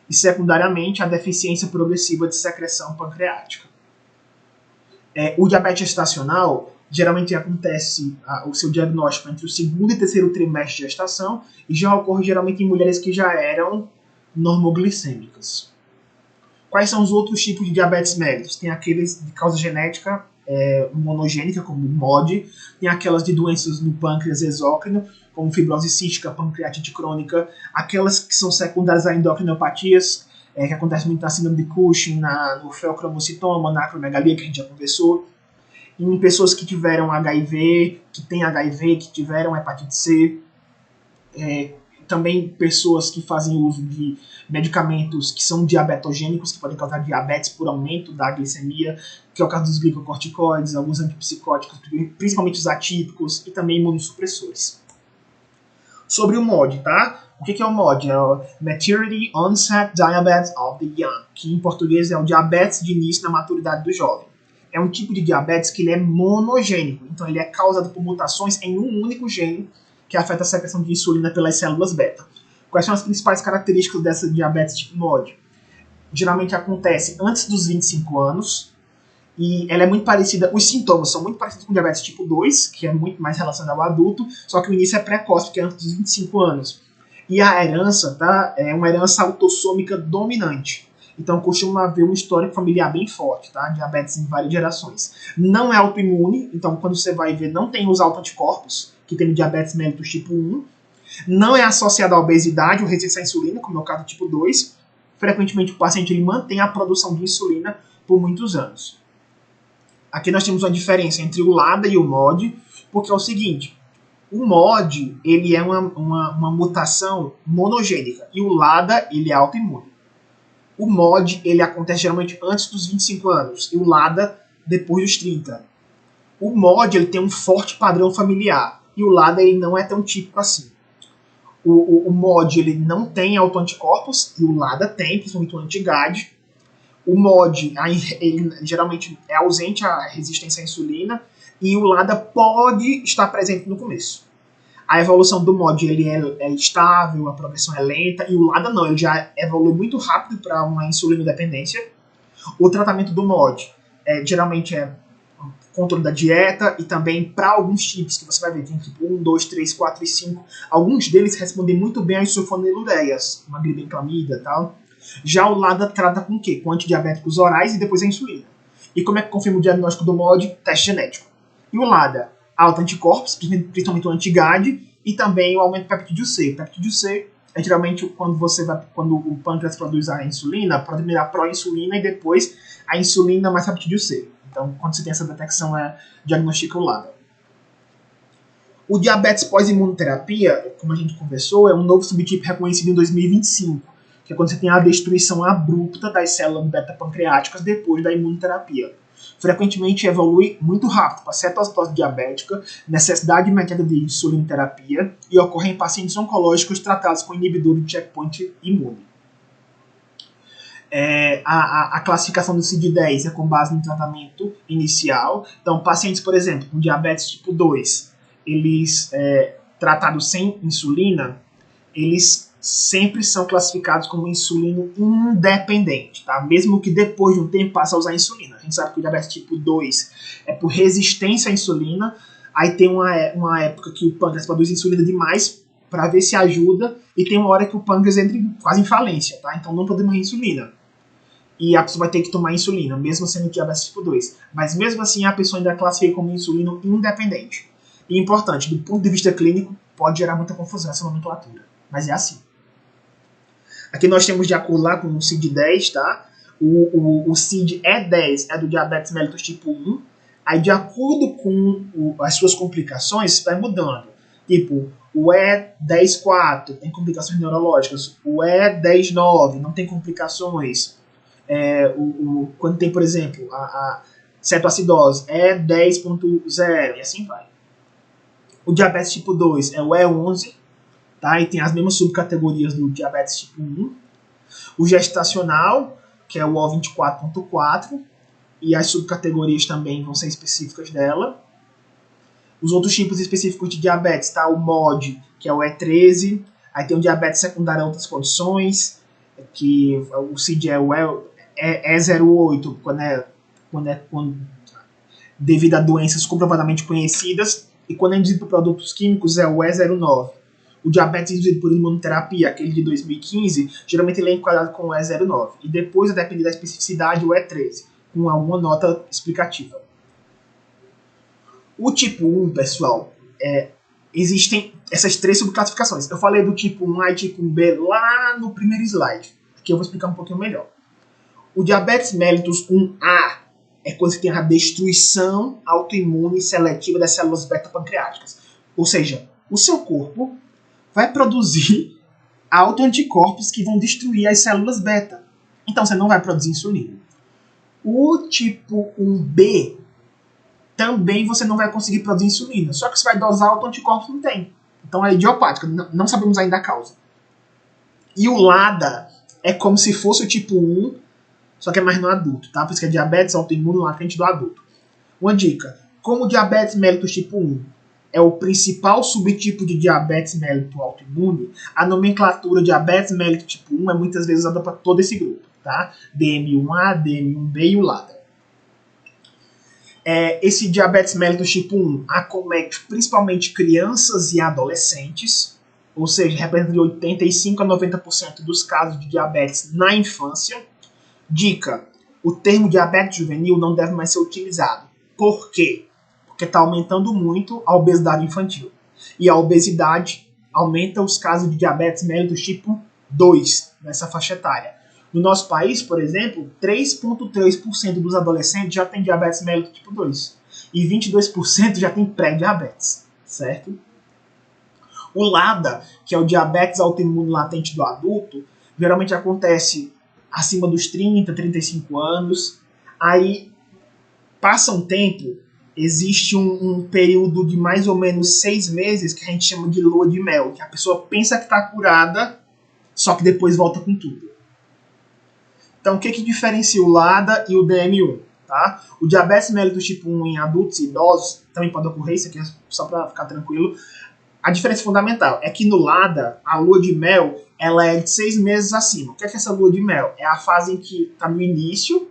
e secundariamente a deficiência progressiva de secreção pancreática. O diabetes gestacional geralmente acontece o seu diagnóstico entre o segundo e terceiro trimestre de gestação e já ocorre geralmente em mulheres que já eram normoglicêmicas. Quais são os outros tipos de diabetes mellitus? Tem aqueles de causa genética monogênica, como o MOD, tem aquelas de doenças no pâncreas exócrino, como fibrose cística, pancreatite crônica, aquelas que são secundárias a endocrinopatias, que acontecem muito na síndrome de Cushing, no feocromocitoma, na acromegalia, que a gente já conversou, em pessoas que tiveram HIV, que têm HIV, que tiveram hepatite C, também pessoas que fazem uso de medicamentos que são diabetogênicos, que podem causar diabetes por aumento da glicemia, que é o caso dos glicocorticoides, alguns antipsicóticos, principalmente os atípicos, e também imunossupressores. Sobre o MOD, tá? O que é o MOD? É o Maturity Onset Diabetes of the Young, que em português é o diabetes de início na maturidade do jovem. É um tipo de diabetes que ele é monogênico, então ele é causado por mutações em um único gene que afeta a secreção de insulina pelas células beta. Quais são as principais características dessa diabetes tipo MOD? Geralmente acontece antes dos 25 anos e ela é muito parecida, os sintomas são muito parecidos com diabetes tipo 2, que é muito mais relacionado ao adulto, só que o início é precoce, porque é antes dos 25 anos. E a herança, tá? É uma herança autossômica dominante. Então costuma haver um histórico familiar bem forte, tá? Diabetes em várias gerações. Não é autoimune, então quando você vai ver, não tem os autoanticorpos, que tem diabetes mellitus tipo 1. Não é associado à obesidade ou resistência à insulina, como é o caso do tipo 2. Frequentemente o paciente ele mantém a produção de insulina por muitos anos. Aqui nós temos uma diferença entre o LADA e o MOD, porque é o seguinte, o MOD ele é uma mutação monogênica e o LADA ele é autoimune. O MOD ele acontece geralmente antes dos 25 anos e o LADA depois dos 30. O MOD ele tem um forte padrão familiar e o LADA ele não é tão típico assim. O MOD ele não tem autoanticorpos e o LADA tem, principalmente o anti-GAD. O MOD ele, geralmente é ausente à resistência à insulina e o LADA pode estar presente no começo. A evolução do MOD ele é estável, a progressão é lenta, e o LADA não, ele já evolui muito rápido para uma insulina dependência. O tratamento do MOD geralmente é controle da dieta e também para alguns tipos que você vai ver, tem tipo 1, 2, 3, 4 e 5. Alguns deles respondem muito bem às sulfonilureias, uma glibenclamida e tal. Já o LADA trata com o quê? Com antidiabéticos orais e depois a insulina. E como é que confirma o diagnóstico do MOD? Teste genético. E o LADA? Autoanticorpos, principalmente o anti-GAD, e também o aumento do peptídeo C. O peptídeo C é geralmente quando o pâncreas produz a insulina, primeiro a pró-insulina e depois a insulina mais peptídeo C. Então, quando você tem essa detecção, diagnostica o LADA. O diabetes pós-imunoterapia, como a gente conversou, é um novo subtipo reconhecido em 2025, que é quando você tem a destruição abrupta das células beta-pancreáticas depois da imunoterapia. Frequentemente evolui muito rápido para cetose diabética, necessidade imediata de insulinoterapia e ocorre em pacientes oncológicos tratados com inibidor de checkpoint imune. A classificação do CID-10 é com base no tratamento inicial. Então, pacientes, por exemplo, com diabetes tipo 2, eles tratados sem insulina, eles sempre são classificados como insulino independente, tá? Mesmo que depois de um tempo passe a usar insulina. A gente sabe que o diabetes tipo 2 é por resistência à insulina, aí tem uma época que o pâncreas produz insulina demais para ver se ajuda, e tem uma hora que o pâncreas entra quase em falência, tá? Então não podemos insulina. E a pessoa vai ter que tomar insulina, mesmo sendo diabetes tipo 2. Mas mesmo assim a pessoa ainda classifica como insulino independente. E importante, do ponto de vista clínico, pode gerar muita confusão essa nomenclatura. Mas é assim. Aqui nós temos de acordo lá com o CID-10, tá? O CID-E10 é do diabetes mellitus tipo 1. Aí, de acordo com as suas complicações, vai mudando. Tipo, o E10.4 tem complicações neurológicas. O E10.9 não tem complicações. Quando tem, por exemplo, a cetoacidose, E10.0 e assim vai. O diabetes tipo 2 é o E11. Tá? E tem as mesmas subcategorias do diabetes tipo 1. O gestacional, que é o O24.4, e as subcategorias também vão ser específicas dela. Os outros tipos específicos de diabetes, tá? O MOD, que é o E13, aí tem o diabetes secundário a outras condições, que o CID é o E08, quando devido a doenças comprovadamente conhecidas, e quando é induzido por produtos químicos é o E09. O diabetes induzido por imunoterapia, aquele de 2015, geralmente ele é enquadrado com o E09. E depois, a depender da especificidade, o E13, com alguma nota explicativa. O tipo 1, pessoal, existem essas 3 subclassificações. Eu falei do tipo 1A e tipo 1B lá no primeiro slide. Aqui eu vou explicar um pouquinho melhor. O diabetes mellitus 1A é quando você tem a destruição autoimune seletiva das células beta-pancreáticas. Ou seja, o seu corpo vai produzir autoanticorpos que vão destruir as células beta. Então você não vai produzir insulina. O tipo 1B também você não vai conseguir produzir insulina. Só que você vai dosar autoanticorpos, não tem. Então é idiopática, não sabemos ainda a causa. E o LADA é como se fosse o tipo 1, só que é mais no adulto, tá? Por isso que é diabetes autoimune latente do adulto. Uma dica, como o diabetes mellitus tipo 1 é o principal subtipo de diabetes mellitus autoimune, a nomenclatura diabetes mellitus tipo 1 é muitas vezes usada para todo esse grupo, tá? DM1A, DM1B e o LADA. Esse diabetes mellitus tipo 1 acomete principalmente crianças e adolescentes, ou seja, representa de 85 a 90% dos casos de diabetes na infância. Dica, o termo diabetes juvenil não deve mais ser utilizado. Por quê? Porque está aumentando muito a obesidade infantil. E a obesidade aumenta os casos de diabetes mellitus tipo 2 nessa faixa etária. No nosso país, por exemplo, 3,3% dos adolescentes já tem diabetes mellitus tipo 2. E 22% já tem pré-diabetes, certo? O LADA, que é o diabetes autoimune latente do adulto, geralmente acontece acima dos 30, 35 anos. Aí passa um tempo existe um período de mais ou menos 6 meses que a gente chama de lua de mel, que a pessoa pensa que está curada, só que depois volta com tudo. Então, o que diferencia o LADA e o DM1? Tá? O diabetes mellitus tipo 1 em adultos e idosos, também pode ocorrer, isso aqui é só para ficar tranquilo. A diferença fundamental é que no LADA, a lua de mel, ela é de 6 meses acima. O que é essa lua de mel? É a fase em que está no início,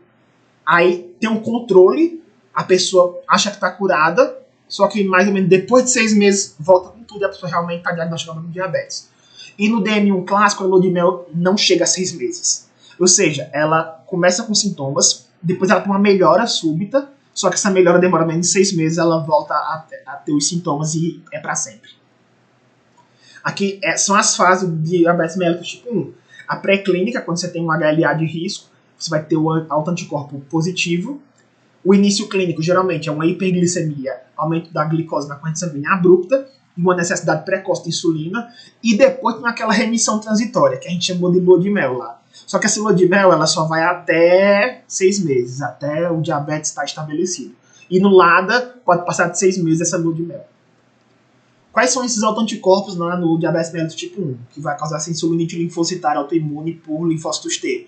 aí tem um controle, a pessoa acha que está curada, só que mais ou menos depois de 6 meses volta com tudo e a pessoa realmente está diagnosticada com diabetes. E no DM1 clássico, a lua de mel não chega a 6 meses. Ou seja, ela começa com sintomas, depois ela tem uma melhora súbita, só que essa melhora demora menos de 6 meses, ela volta a ter os sintomas e é para sempre. Aqui são as fases de diabetes mellitus tipo 1. A pré-clínica, quando você tem um HLA de risco, você vai ter o autoanticorpo positivo. O início clínico, geralmente, é uma hiperglicemia, aumento da glicose na corrente sanguínea abrupta, e uma necessidade precoce de insulina, e depois tem aquela remissão transitória, que a gente chamou de lua de mel lá. Só que essa lua de mel, ela só vai até 6 meses, até o diabetes estar estabelecido. E no LADA, pode passar de 6 meses essa lua de mel. Quais são esses autoanticorpos lá no diabetes mellitus tipo 1, que vai causar essa insulinite linfocitária autoimune por linfócitos T?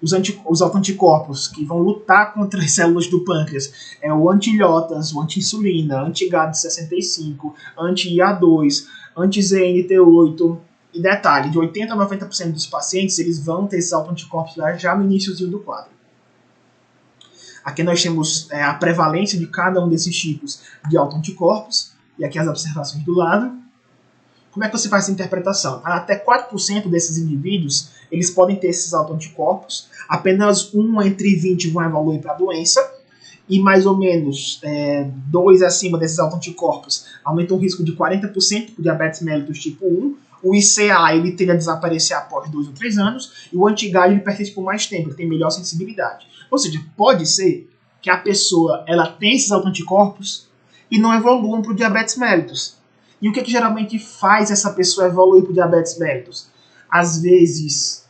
Os autoanticorpos que vão lutar contra as células do pâncreas é o anti-ilhotas, o anti-insulina, anti-GAD65, anti-IA2, anti-ZNT8. E detalhe, de 80% a 90% dos pacientes, eles vão ter esses autoanticorpos já no iníciozinho do quadro. Aqui nós temos a prevalência de cada um desses tipos de autoanticorpos, e aqui as observações do lado. Como é que você faz essa interpretação? Até 4% desses indivíduos, eles podem ter esses autoanticorpos, apenas 1 entre 20 vão evoluir para a doença, e mais ou menos 2 acima desses autoanticorpos aumentam o risco de 40% para o diabetes mellitus tipo 1. O ICA ele tende a desaparecer após 2 ou 3 anos, e o anti-GAD ele persiste por mais tempo, ele tem melhor sensibilidade. Ou seja, pode ser que a pessoa ela tenha esses autoanticorpos e não evoluam para o diabetes mellitus. E o que geralmente faz essa pessoa evoluir para o diabetes mellitus? Às vezes,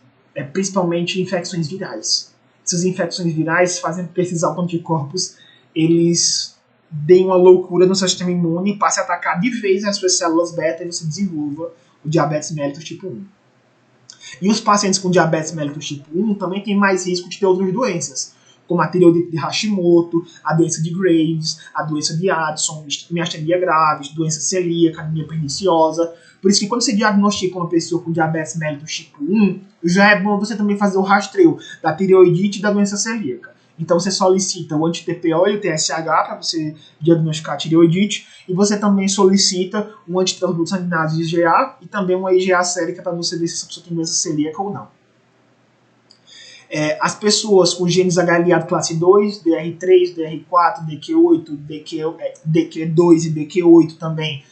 principalmente infecções virais. Essas infecções virais fazem com que esses autoanticorpos eles deem uma loucura no seu sistema imune e passem a atacar de vez as suas células beta e você desenvolva o diabetes mellitus tipo 1. E os pacientes com diabetes mellitus tipo 1 também têm mais risco de ter outras doenças, como a tireoidite de Hashimoto, a doença de Graves, a doença de Addison, miastenia graves, doença celíaca, anemia perniciosa. Por isso que quando você diagnostica uma pessoa com diabetes mellitus tipo 1, já é bom você também fazer o rastreio da tireoidite e da doença celíaca. Então você solicita o anti-TPO e o TSH para você diagnosticar a tireoidite, e você também solicita um antitransglutaminase IgA e também uma IgA sérica para você ver se essa pessoa tem doença celíaca ou não. As pessoas com genes HLA de classe 2, DR3, DR4, DQ8, DQ2 e DQ8 também,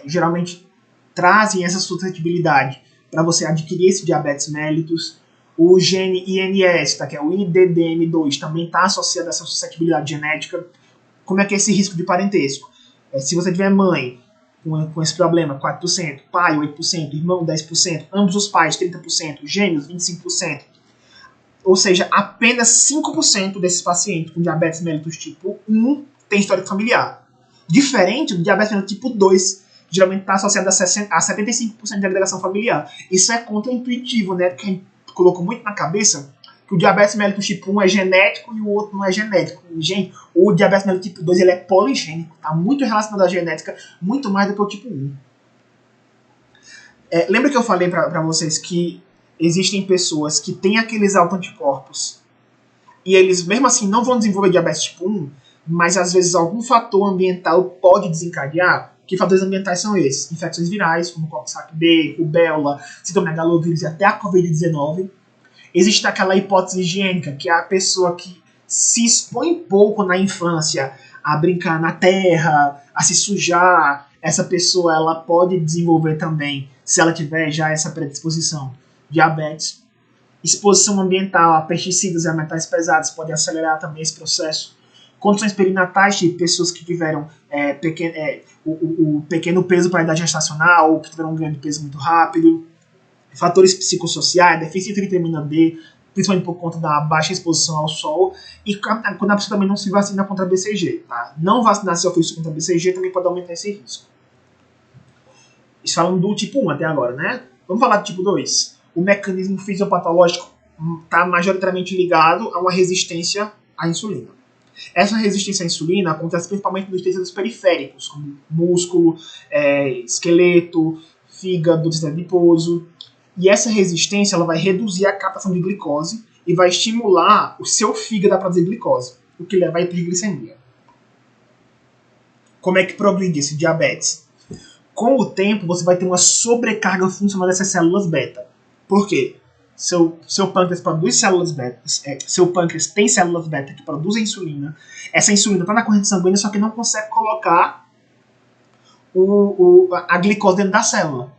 geralmente trazem essa suscetibilidade para você adquirir esse diabetes mellitus. O gene INS, que é o IDDM2, também está associado a essa suscetibilidade genética. Como é que é esse risco de parentesco? Se você tiver mãe com esse problema, 4%, pai, 8%, irmão, 10%, ambos os pais, 30%, gêmeos, 25%. Ou seja, apenas 5% desses pacientes com diabetes mellitus tipo 1 tem histórico familiar. Diferente do diabetes mellitus tipo 2, que geralmente está associado a 75% de agregação familiar. Isso é contraintuitivo, né? Porque a gente colocou muito na cabeça que o diabetes mellitus tipo 1 é genético e o outro não é genético. Gente, o diabetes mellitus tipo 2 ele é poligênico, está muito relacionado à genética, muito mais do que o tipo 1. Lembra que eu falei para vocês que existem pessoas que têm aqueles autoanticorpos e eles mesmo assim não vão desenvolver diabetes tipo 1, mas às vezes algum fator ambiental pode desencadear? Que fatores ambientais são esses? Infecções virais, como Coxsackie-B, rubéola, citomegalovírus e até a Covid-19. Existe aquela hipótese higiênica, que é a pessoa que se expõe pouco na infância a brincar na terra, a se sujar. Essa pessoa ela pode desenvolver também, se ela tiver já essa predisposição, diabetes. Exposição ambiental a pesticidas e a metais pesados pode acelerar também esse processo. Condições perinatais, tipo pessoas que tiveram o pequeno peso para a idade gestacional ou que tiveram um grande peso muito rápido. Fatores psicossociais, deficiência de vitamina D, principalmente por conta da baixa exposição ao sol, e quando a pessoa também não se vacina contra BCG. Tá? Não vacinar seu filho contra BCG também pode aumentar esse risco. Isso falando do tipo 1 até agora, né? Vamos falar do tipo 2. O mecanismo fisiopatológico está majoritariamente ligado a uma resistência à insulina. Essa resistência à insulina acontece principalmente nos tecidos periféricos, como músculo, esqueleto, fígado, tecido adiposo. E essa resistência ela vai reduzir a captação de glicose e vai estimular o seu fígado a produzir glicose, o que leva à hiperglicemia. Como é que progride esse diabetes? Com o tempo, você vai ter uma sobrecarga funcional dessas células beta. Por quê? Seu pâncreas produz células beta, seu pâncreas tem células beta que produzem insulina. Essa insulina está na corrente sanguínea, só que não consegue colocar a glicose dentro da célula.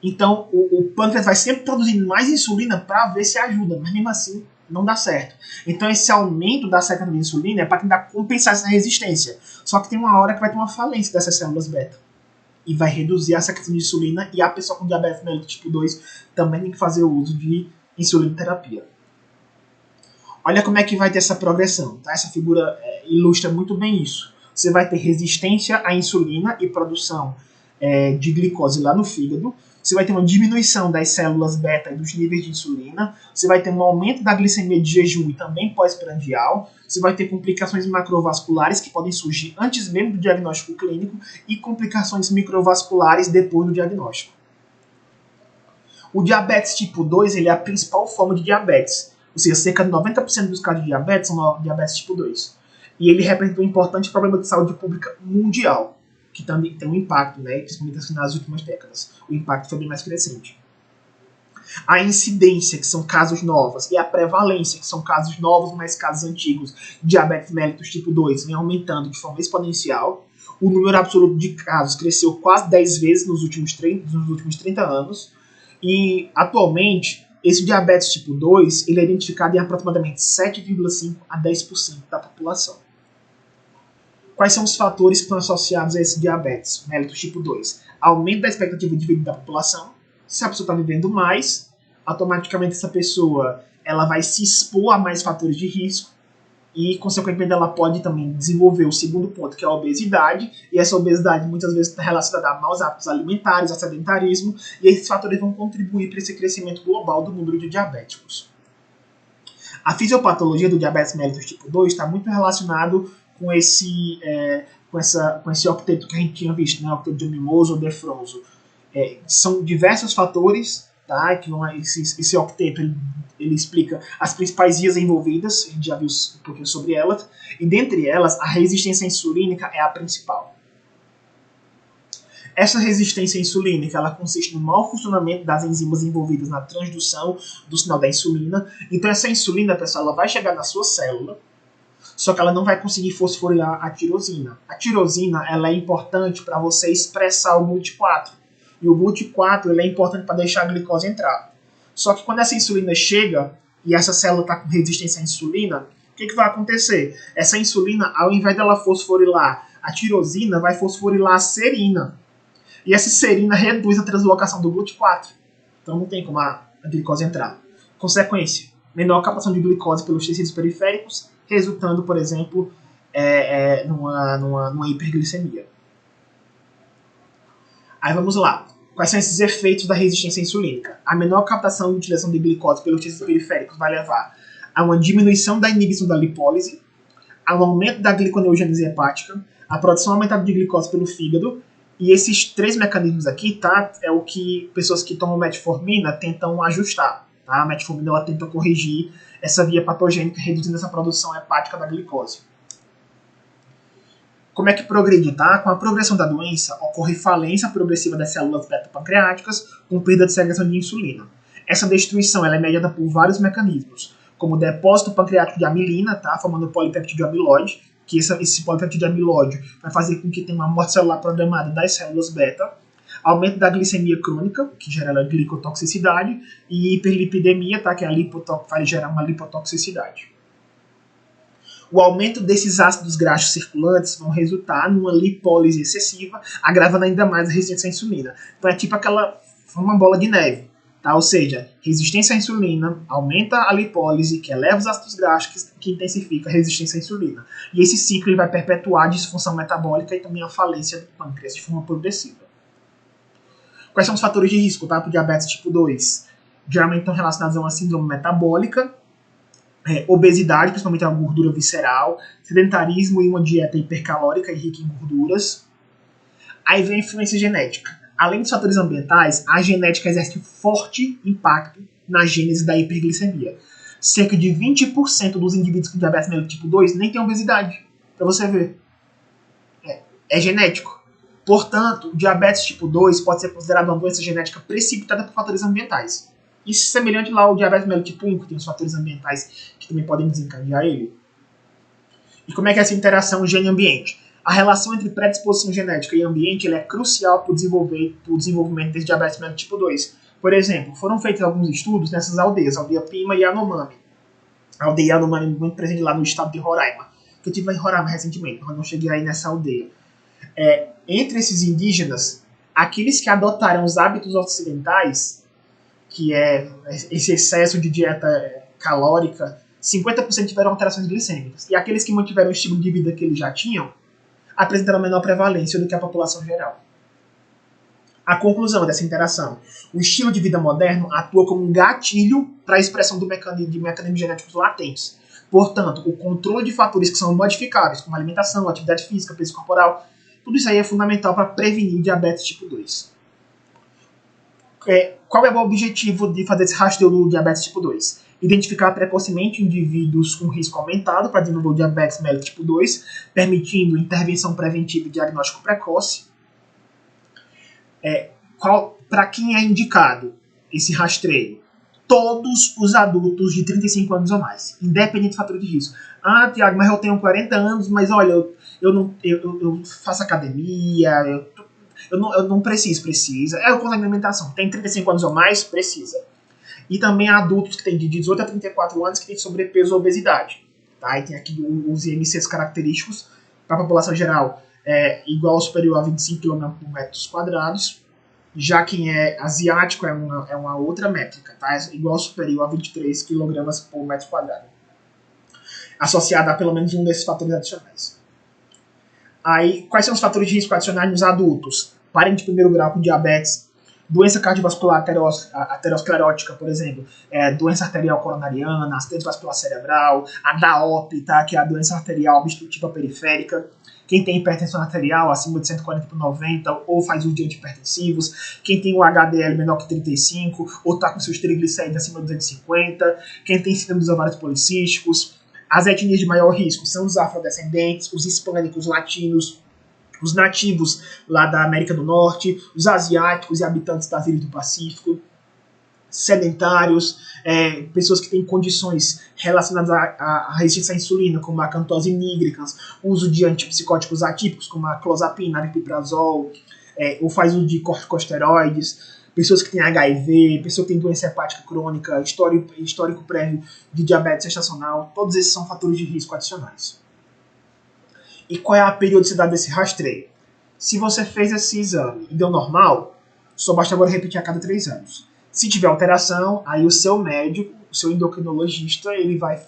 Então, o pâncreas vai sempre produzindo mais insulina para ver se ajuda, mas mesmo assim não dá certo. Então, esse aumento da secreção de insulina é para tentar compensar essa resistência. Só que tem uma hora que vai ter uma falência dessas células beta. E vai reduzir a secreção de insulina, e a pessoa com diabetes mellitus tipo 2 também tem que fazer o uso de insulinoterapia. Olha como é que vai ter essa progressão. Tá? Essa figura ilustra muito bem isso. Você vai ter resistência à insulina e produção de glicose lá no fígado. Você vai ter uma diminuição das células beta e dos níveis de insulina. Você vai ter um aumento da glicemia de jejum e também pós-prandial. Você vai ter complicações macrovasculares que podem surgir antes mesmo do diagnóstico clínico e complicações microvasculares depois do diagnóstico. O diabetes tipo 2 ele é a principal forma de diabetes. Ou seja, cerca de 90% dos casos de diabetes são diabetes tipo 2. E ele representa um importante problema de saúde pública mundial, que também tem um impacto, né, principalmente nas últimas décadas. O impacto foi bem mais crescente. A incidência, que são casos novos, e a prevalência, que são casos novos, mas casos antigos, de diabetes mellitus tipo 2, vem aumentando de forma exponencial. O número absoluto de casos cresceu quase 10 vezes nos últimos 30 anos. E, atualmente, esse diabetes tipo 2 ele é identificado em aproximadamente 7,5% a 10% da população. Quais são os fatores que estão associados a esse diabetes mellitus tipo 2? Aumento da expectativa de vida da população. Se a pessoa está vivendo mais, automaticamente essa pessoa ela vai se expor a mais fatores de risco e, consequentemente, ela pode também desenvolver o segundo ponto, que é a obesidade, e essa obesidade muitas vezes está relacionada a maus hábitos alimentares, a sedentarismo, e esses fatores vão contribuir para esse crescimento global do número de diabéticos. A fisiopatologia do diabetes mellitus tipo 2 está muito relacionado com esse octeto que a gente tinha visto, né, octeto de mimoso ou defronzo. São diversos fatores, tá, que esse octeto ele explica as principais vias envolvidas, a gente já viu um pouquinho sobre elas, e dentre elas a resistência insulínica é a principal. Essa resistência insulínica ela consiste no mau funcionamento das enzimas envolvidas na transdução do sinal da insulina. Então essa insulina, pessoal, ela vai chegar na sua célula, só que ela não vai conseguir fosforilar a tirosina. A tirosina ela é importante para você expressar o GLUT4. E o GLUT4 ele é importante para deixar a glicose entrar. Só que quando essa insulina chega e essa célula está com resistência à insulina, o que vai acontecer? Essa insulina, ao invés dela fosforilar a tirosina, vai fosforilar a serina. E essa serina reduz a translocação do GLUT4. Então não tem como a glicose entrar. Consequência, menor captação de glicose pelos tecidos periféricos, resultando, por exemplo, numa hiperglicemia. Aí vamos lá. Quais são esses efeitos da resistência insulínica? A menor captação e utilização de glicose pelos tecidos periféricos vai levar a uma diminuição da inibição da lipólise, a um aumento da gliconeogênese hepática, a produção aumentada de glicose pelo fígado, e esses três mecanismos aqui, tá, é o que pessoas que tomam metformina tentam ajustar. Tá? A metformina ela tenta corrigir essa via patogênica, reduzindo essa produção hepática da glicose. Como é que progride? Tá? Com a progressão da doença, ocorre falência progressiva das células beta-pancreáticas, com perda de secreção de insulina. Essa destruição ela é mediada por vários mecanismos, como o depósito pancreático de amilina, tá? Formando o polipeptídeo amiloide, que esse polipeptídeo amiloide vai fazer com que tenha uma morte celular programada das células beta, aumento da glicemia crônica, que gera a glicotoxicidade, e hiperlipidemia, tá? Que é vai gerar uma lipotoxicidade. O aumento desses ácidos graxos circulantes vão resultar numa lipólise excessiva, agravando ainda mais a resistência à insulina. Então é tipo uma bola de neve. Tá? Ou seja, resistência à insulina aumenta a lipólise, que eleva os ácidos graxos, que intensifica a resistência à insulina. E esse ciclo ele vai perpetuar a disfunção metabólica e também a falência do pâncreas de forma progressiva. Quais são os fatores de risco, tá, para o diabetes tipo 2? Geralmente estão relacionados a uma síndrome metabólica, obesidade, principalmente a gordura visceral, sedentarismo e uma dieta hipercalórica e rica em gorduras. Aí vem a influência genética. Além dos fatores ambientais, a genética exerce um forte impacto na gênese da hiperglicemia. Cerca de 20% dos indivíduos com diabetes mellitus tipo 2 nem tem obesidade, para você ver. É genético. Portanto, o diabetes tipo 2 pode ser considerado uma doença genética precipitada por fatores ambientais. Isso é semelhante lá ao diabetes mellitus tipo 1, que tem os fatores ambientais que também podem desencadear ele. E como é que é essa interação gene-ambiente? A relação entre predisposição genética e ambiente é crucial para o desenvolvimento desse diabetes mellitus tipo 2. Por exemplo, foram feitos alguns estudos nessas aldeias, a aldeia Pima e Yanomami. A aldeia Yanomami é muito presente lá no estado de Roraima. Eu estive lá em Roraima recentemente, mas não cheguei aí nessa aldeia. Entre esses indígenas, aqueles que adotaram os hábitos ocidentais, que é esse excesso de dieta calórica, 50% tiveram alterações glicêmicas. E aqueles que mantiveram o estilo de vida que eles já tinham, apresentaram menor prevalência do que a população geral. A conclusão dessa interação: o estilo de vida moderno atua como um gatilho para a expressão de mecanismos genéticos latentes. Portanto, o controle de fatores que são modificáveis, como alimentação, atividade física, peso corporal, tudo isso aí é fundamental para prevenir diabetes tipo 2. Qual é o objetivo de fazer esse rastreio do diabetes tipo 2? Identificar precocemente indivíduos com risco aumentado para desenvolver o diabetes mellitus tipo 2, permitindo intervenção preventiva e diagnóstico precoce. Para quem é indicado esse rastreio? Todos os adultos de 35 anos ou mais, independente do fator de risco. Ah, Tiago, mas eu tenho 40 anos, mas olha, eu faço academia, eu não preciso. É o controle de alimentação. Tem 35 anos ou mais? Precisa. E também adultos que têm de 18 a 34 anos que têm sobrepeso ou obesidade. Tá? E tem aqui os IMCs característicos para a população geral, igual ou superior a 25 kg por metros quadrados. Já quem é asiático é uma outra métrica, tá? É igual ou superior a 23 kg por metro quadrado. Associada a pelo menos um desses fatores adicionais. Aí, quais são os fatores de risco adicionais nos adultos? Parente de primeiro grau com diabetes, doença cardiovascular aterosclerótica, por exemplo, doença arterial coronariana, acidente vascular cerebral, a DAOP, tá? Que é a doença arterial obstrutiva periférica. Quem tem hipertensão arterial acima de 140/90 ou faz uso de antihipertensivos, quem tem o HDL menor que 35 ou está com seus triglicéridos acima de 250, quem tem síndrome dos ovários policísticos. As etnias de maior risco são os afrodescendentes, os hispânicos, latinos, os nativos lá da América do Norte, os asiáticos e habitantes das ilhas do Pacífico, sedentários, pessoas que têm condições relacionadas à resistência à insulina, como a acantose nigricans, uso de antipsicóticos atípicos, como a clozapina, aripiprazol, ou faz uso de corticosteroides, pessoas que têm HIV, pessoas que têm doença hepática crônica, histórico prévio de diabetes gestacional, todos esses são fatores de risco adicionais. E qual é a periodicidade desse rastreio? Se você fez esse exame e deu normal, só basta agora repetir a cada 3 anos. Se tiver alteração, aí o seu médico, o seu endocrinologista, ele vai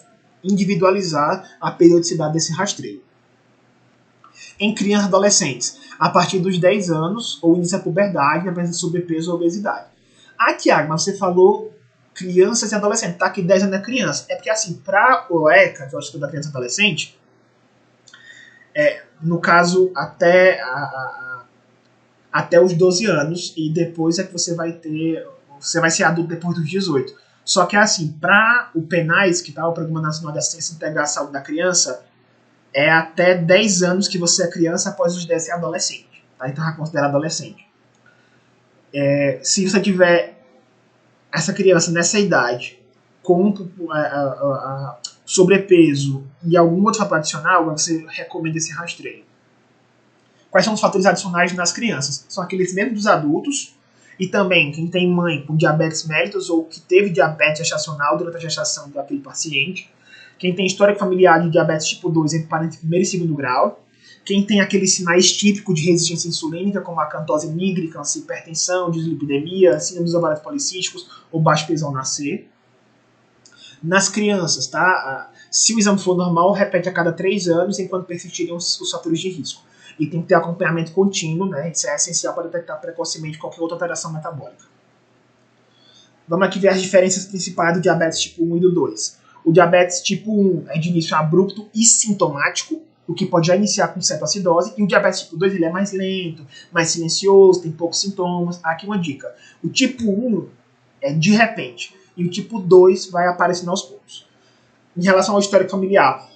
individualizar a periodicidade desse rastreio. Em crianças e adolescentes, a partir dos 10 anos ou início da puberdade, na presença de sobrepeso ou obesidade. Ah, Tiago, mas você falou crianças e adolescentes, tá? Que 10 anos é criança. É porque assim, para o ECA, que é o Estudo da Criança e Adolescente, no caso, até os 12 anos, e depois é que você vai ser adulto depois dos 18. Só que assim, para o PNAES, que tá o Programa Nacional de Assistência Integral à Saúde da Criança, é até 10 anos que você é criança, após os 10 ser adolescente. Tá? Então já considera adolescente. Se você tiver essa criança nessa idade, com sobrepeso e algum outro fator adicional, você recomenda esse rastreio. Quais são os fatores adicionais nas crianças? São aqueles mesmos dos adultos, e também quem tem mãe com diabetes mellitus ou que teve diabetes gestacional durante a gestação daquele paciente, quem tem histórico familiar de diabetes tipo 2 entre parentes de primeiro e segundo grau, Quem tem aqueles sinais típicos de resistência insulínica, como a acantose nigricans, hipertensão, dislipidemia, síndrome dos ovários policísticos ou baixo peso ao nascer. Nas crianças, tá? Se o exame for normal, repete a cada 3 anos, enquanto persistirem os fatores de risco. E tem que ter acompanhamento contínuo, né? Isso é essencial para detectar precocemente qualquer outra alteração metabólica. Vamos aqui ver as diferenças principais do diabetes tipo 1 e do 2. O diabetes tipo 1 é de início abrupto e sintomático, o que pode já iniciar com cetoacidose, e o diabetes tipo 2 ele é mais lento, mais silencioso, tem poucos sintomas. Aqui uma dica. O tipo 1 é de repente, e o tipo 2 vai aparecendo aos poucos. Em relação ao histórico familiar,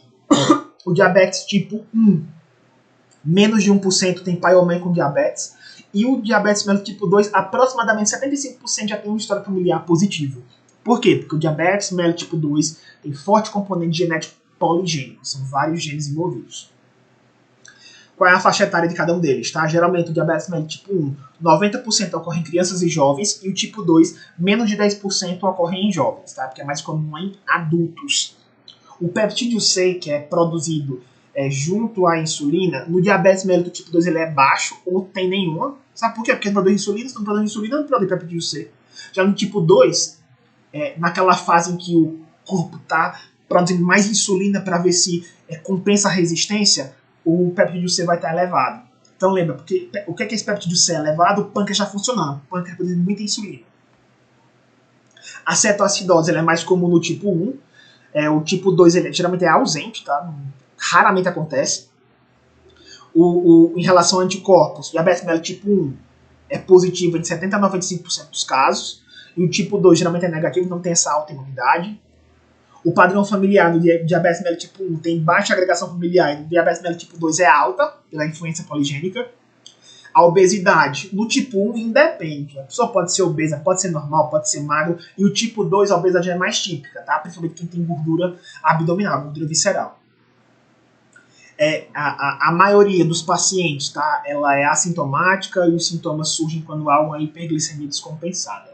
o diabetes tipo 1, menos de 1% tem pai ou mãe com diabetes, e o diabetes mellitus tipo 2, aproximadamente 75% já tem um histórico familiar positivo. Por quê? Porque o diabetes mellitus tipo 2 tem forte componente genético poligênico, são vários genes envolvidos. Qual é a faixa etária de cada um deles? Tá? Geralmente o diabetes mellitus tipo 1, 90% ocorre em crianças e jovens, e o tipo 2, menos de 10% ocorre em jovens, tá? Porque é mais comum em adultos. O peptídeo C, que é produzido junto à insulina, no diabetes mellitus tipo 2 ele é baixo ou tem nenhuma. Sabe por quê? Porque produz insulina, se não produz insulina, não produz peptídeo C. Já no tipo 2, naquela fase em que o corpo está produzindo mais insulina para ver se compensa a resistência, o peptídeo C vai estar elevado. Então lembra, porque o que é que esse peptídeo C é elevado? O pâncreas está funcionando, o pâncreas produzindo muita insulina. A cetoacidose ela é mais comum no tipo 1, o tipo 2 ele geralmente é ausente, tá? Raramente acontece. Em relação a anticorpos, o diabetes mellitus tipo 1 é positivo em 70% a 95% dos casos, e o tipo 2 geralmente é negativo, não tem essa alta imunidade. O padrão familiar do diabetes mellitus tipo 1 tem baixa agregação familiar, e o diabetes mellitus tipo 2 é alta, pela influência poligênica. A obesidade, no tipo 1 independe. A pessoa pode ser obesa, pode ser normal, pode ser magro. E o tipo 2, a obesidade é mais típica, tá? Principalmente quem tem gordura abdominal, gordura visceral. A maioria dos pacientes, tá? Ela é assintomática e os sintomas surgem quando há uma hiperglicemia descompensada.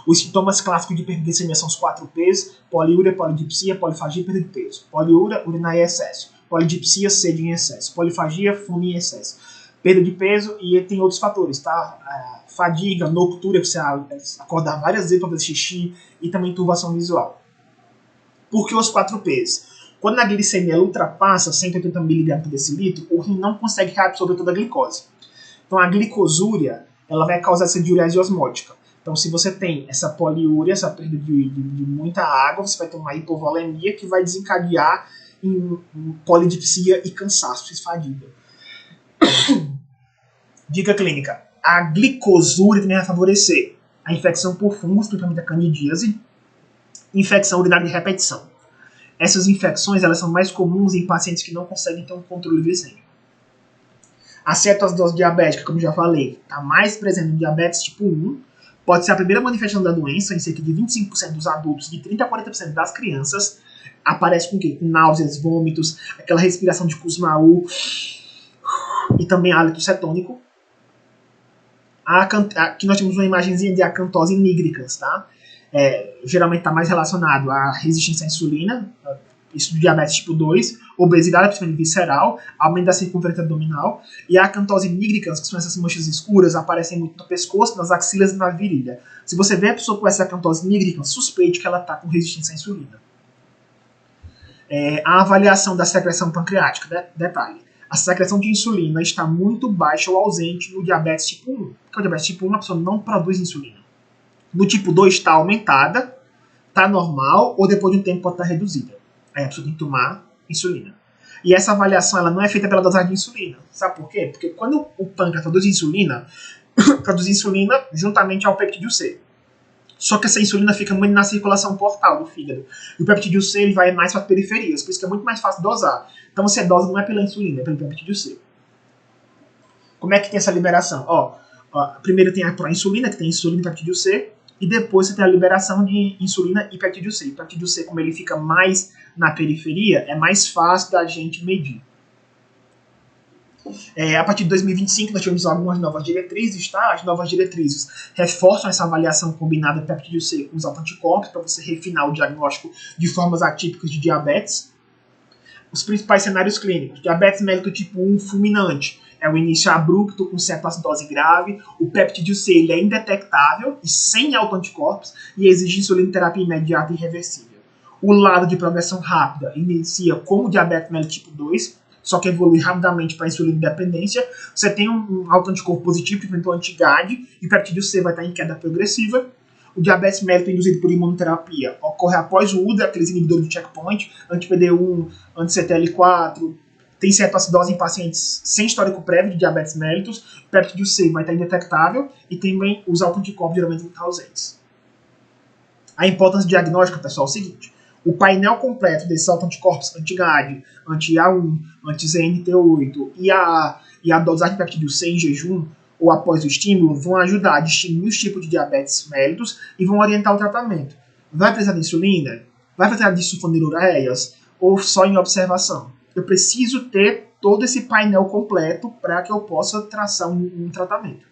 Os sintomas clássicos de hiperglicemia são os 4 P's: poliúria, polidipsia, polifagia e perda de peso. Poliúria, urinar em excesso. Polidipsia, sede em excesso. Polifagia, fome em excesso. Perda de peso, e tem outros fatores, tá? Fadiga, noctúria, você acordar várias vezes para fazer xixi, e também turbação visual. Por que os 4 P's? Quando a glicemia ultrapassa 180 mg por decilitro, o rim não consegue reabsorver toda a glicose. Então a glicosúria ela vai causar essa diurese osmótica. Então se você tem essa poliúria, essa perda de muita água, você vai ter uma hipovolemia que vai desencadear em polidipsia e cansaço, fadiga. Dica clínica. A glicosúria também vai favorecer a infecção por fungos, principalmente a candidíase, infecção urinária de repetição. Essas infecções elas são mais comuns em pacientes que não conseguem ter um controle glicêmico. A cetoacidose diabética, como já falei, está mais presente no diabetes tipo 1, pode ser a primeira manifestação da doença em cerca de 25% dos adultos, de 30% a 40% das crianças. Aparece com o quê? Com náuseas, vômitos, aquela respiração de Kussmaul e também hálito cetônico. Aqui nós temos uma imagenzinha de acantose nigricans, tá? Geralmente está mais relacionado à resistência à insulina, isso do diabetes tipo 2, obesidade, principalmente visceral, aumento da circunferência abdominal, e a acantose nigricans, que são essas manchas escuras, aparecem muito no pescoço, nas axilas e na virilha. Se você vê a pessoa com essa acantose nigricans, suspeite que ela está com resistência à insulina. A avaliação da secreção pancreática, detalhe. A secreção de insulina está muito baixa ou ausente no diabetes tipo 1. Porque o diabetes tipo 1 a pessoa não produz insulina. No tipo 2 está aumentada, está normal, ou depois de um tempo pode estar reduzida. Aí a pessoa tem que tomar insulina. E essa avaliação ela não é feita pela dosagem de insulina. Sabe por quê? Porque quando o pâncreas produz insulina juntamente ao peptídeo C. Só que essa insulina fica muito na circulação portal do fígado. E o peptídeo C ele vai mais para as periferias, por isso que é muito mais fácil dosar. Então você dosa não é pela insulina, é pelo peptídeo C. Como é que tem essa liberação? Primeiro tem a proinsulina, que tem insulina e peptídeo C, e depois você tem a liberação de insulina e peptídeo C. O peptídeo C, como ele fica mais na periferia, é mais fácil da gente medir. A partir de 2025 nós tivemos algumas novas diretrizes, tá? As novas diretrizes reforçam essa avaliação combinada de peptídeo C com os autoanticorpos para você refinar o diagnóstico de formas atípicas de diabetes. Os principais cenários clínicos: diabetes mellitus tipo 1 fulminante, é o início abrupto com cetoacidose grave, o péptido C ele é indetectável e sem autoanticorpos e exige insulinoterapia imediata e irreversível. O lado de progressão rápida inicia como diabetes mellitus tipo 2, só que evolui rapidamente para insulina dependência. Você tem um autoanticorpo positivo, que enfrentou anti-GAD, e o peptídeo C vai estar em queda progressiva. O diabetes mellitus induzido por imunoterapia ocorre após o uso daqueles inibidores do checkpoint, anti-PD1, anti-CTL4. Tem cetoacidose em pacientes sem histórico prévio de diabetes mellitus. O peptídeo C vai estar indetectável e também os autoanticorpos geralmente vão estar ausentes. A importância diagnóstica, pessoal, é o seguinte: o painel completo desses autoanticorpos anti-GAD, anti-A1, anti-ZNT8 e a dosagem de peptídeo C em jejum ou após o estímulo vão ajudar a distinguir os tipos de diabetes mellitus e vão orientar o tratamento. Vai precisar de insulina? Vai precisar de sulfonilureias? Ou só em observação? Eu preciso ter todo esse painel completo para que eu possa traçar um tratamento.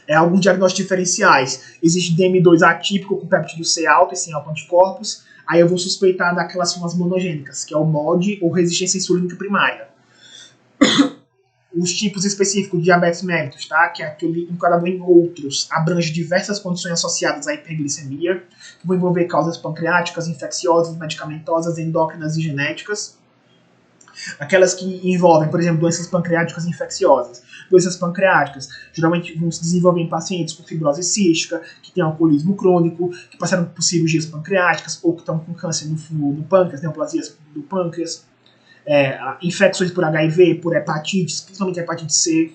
Alguns diagnósticos diferenciais. Existe DM2 atípico com peptídeo C alto e sem autoanticorpos. Aí eu vou suspeitar daquelas formas monogênicas, que é o MOD ou resistência insulínica primária. Os tipos específicos de diabetes mellitus, tá? Que é aquele enquadrado em outros, abrange diversas condições associadas à hiperglicemia, que vão envolver causas pancreáticas, infecciosas, medicamentosas, endócrinas e genéticas. Aquelas que envolvem, por exemplo, doenças pancreáticas infecciosas. Doenças pancreáticas geralmente vão se desenvolver em pacientes com fibrose cística, que têm alcoolismo crônico, que passaram por cirurgias pancreáticas ou que estão com câncer no pâncreas, neoplasias do pâncreas. Infecções por HIV, por hepatites, principalmente hepatite C.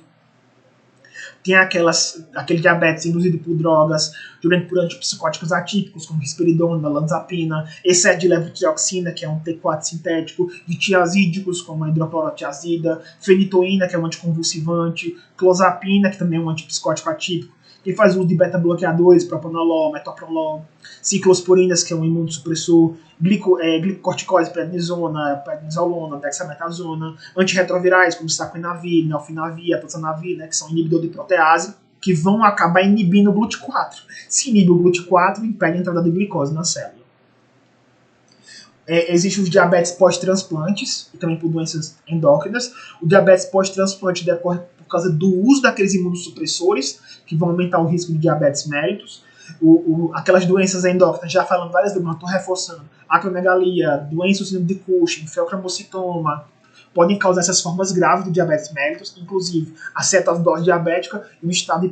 Tem aquele diabetes induzido por drogas, geralmente por antipsicóticos atípicos, como risperidona, olanzapina, excesso de levotiroxina, que é um T4 sintético, de tiazídicos, como a hidroclorotiazida, fenitoína, que é um anticonvulsivante, clozapina, que também é um antipsicótico atípico. Quem faz uso de beta-bloqueadores, propanolol, metoprolol, ciclosporinas, que é um imunossupressor, glicocorticoides, prednisolona, dexametasona, antirretrovirais, como saquinavir, nelfinavir, atozanavir, né, que são inibidores de protease, que vão acabar inibindo o GLUT4. Se inibe o GLUT4, impede a entrada de glicose na célula. Existem os diabetes pós-transplantes, e também por doenças endócrinas. O diabetes pós-transplante decorre por causa do uso daqueles imunossupressores, que vão aumentar o risco de diabetes mellitus. Aquelas doenças endócrinas, já falando várias vezes, mas estou reforçando. Acromegalia, doença do síndrome de Cushing, feocromocitoma, podem causar essas formas graves do diabetes mellitus, inclusive a cetoacidose diabética e o estado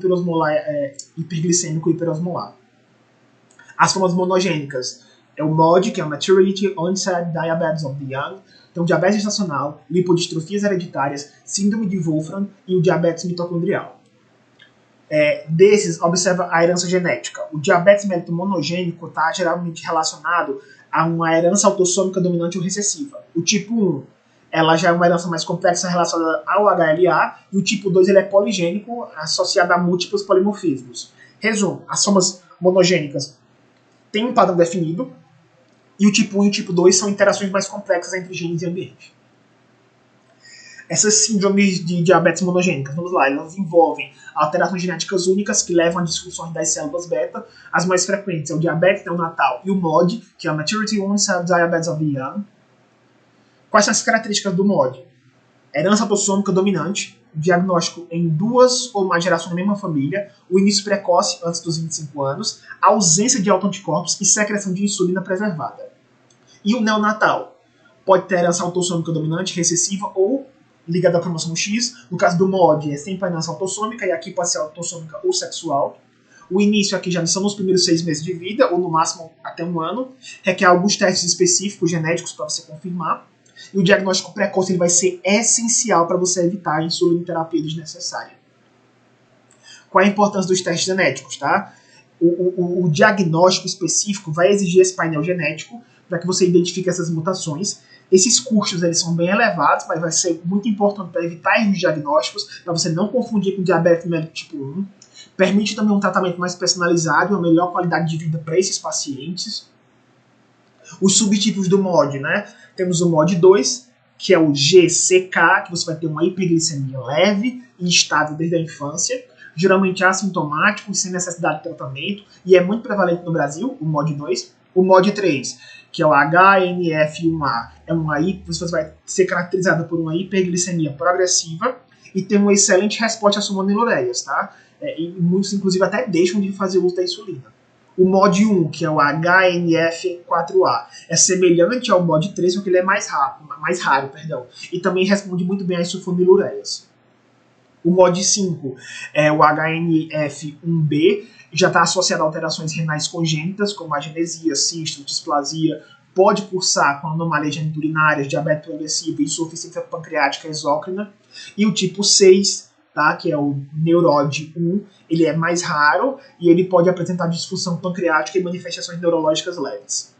hiperglicêmico hiperosmolar. As formas monogênicas é o MOD, que é o Maturity Onset Diabetes of the Young, então diabetes gestacional, lipodistrofias hereditárias, síndrome de Wolfram e o diabetes mitocondrial. Desses, observa a herança genética. O diabetes mellitus monogênico está geralmente relacionado a uma herança autossômica dominante ou recessiva. O tipo 1, ela já é uma herança mais complexa relacionada ao HLA, e o tipo 2 ele é poligênico, associado a múltiplos polimorfismos. Resumo, as formas monogênicas têm um padrão definido, e o tipo 1 e o tipo 2 são interações mais complexas entre genes e ambiente. Essas síndromes de diabetes monogênicas, vamos lá, elas envolvem alterações genéticas únicas que levam a disfunções das células beta. As mais frequentes é o diabetes neonatal e o MOD, que é o Maturity Onset Diabetes of the Young. Quais são as características do MOD? Herança autossômica dominante, diagnóstico em 2 ou mais gerações da mesma família, o início precoce antes dos 25 anos, ausência de autoanticorpos e secreção de insulina preservada. E o neonatal? Pode ter herança autossômica dominante, recessiva ou ligada à cromossomos X. No caso do MOD, é sempre herança autossômica, e aqui pode ser autossômica ou sexual. O início aqui já são nos primeiros 6 meses de vida, ou no máximo até 1 ano. Requer alguns testes específicos, genéticos, para você confirmar. E o diagnóstico precoce ele vai ser essencial para você evitar a insulinoterapia desnecessária. Qual é a importância dos testes genéticos, tá? O diagnóstico específico vai exigir esse painel genético para que você identifique essas mutações. Esses custos eles são bem elevados, mas vai ser muito importante para evitar erros diagnósticos, para você não confundir com diabetes mellitus tipo 1. Permite também um tratamento mais personalizado e uma melhor qualidade de vida para esses pacientes. Os subtipos do MOD, né? Temos o MOD 2, que é o GCK, que você vai ter uma hiperglicemia leve e estável desde a infância, geralmente assintomático e sem necessidade de tratamento, e é muito prevalente no Brasil, o MOD 2. O mod 3, que é o HNF1A, você vai ser caracterizado por uma hiperglicemia progressiva e tem uma excelente resposta às sulfonilureias, tá? E muitos, inclusive, até deixam de fazer uso da insulina. O mod 1, que é o HNF4A, é semelhante ao mod 3, só que ele é mais raro, e também responde muito bem às sulfonilureias. O mod 5 é o HNF1B, já está associado a alterações renais congênitas, como agenesia, cisto, displasia, pode cursar com anomalias geniturinárias, diabetes progressiva e insuficiência pancreática exócrina. E o tipo 6, tá, que é o NEUROD1, ele é mais raro e ele pode apresentar disfunção pancreática e manifestações neurológicas leves.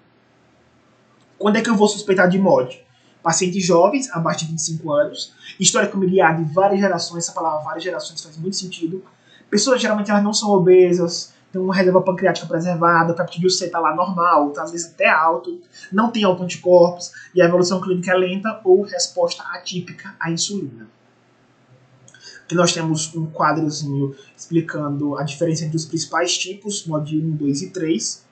Quando é que eu vou suspeitar de MOD? Pacientes jovens, abaixo de 25 anos, história familiar de várias gerações, essa palavra várias gerações faz muito sentido. Pessoas geralmente elas não são obesas, tem uma reserva pancreática preservada, o peptídeo C está lá normal, tá, às vezes até alto, não tem autoanticorpos e a evolução clínica é lenta ou resposta atípica à insulina. Aqui nós temos um quadrozinho explicando a diferença entre os principais tipos, mod 1, 2 e 3.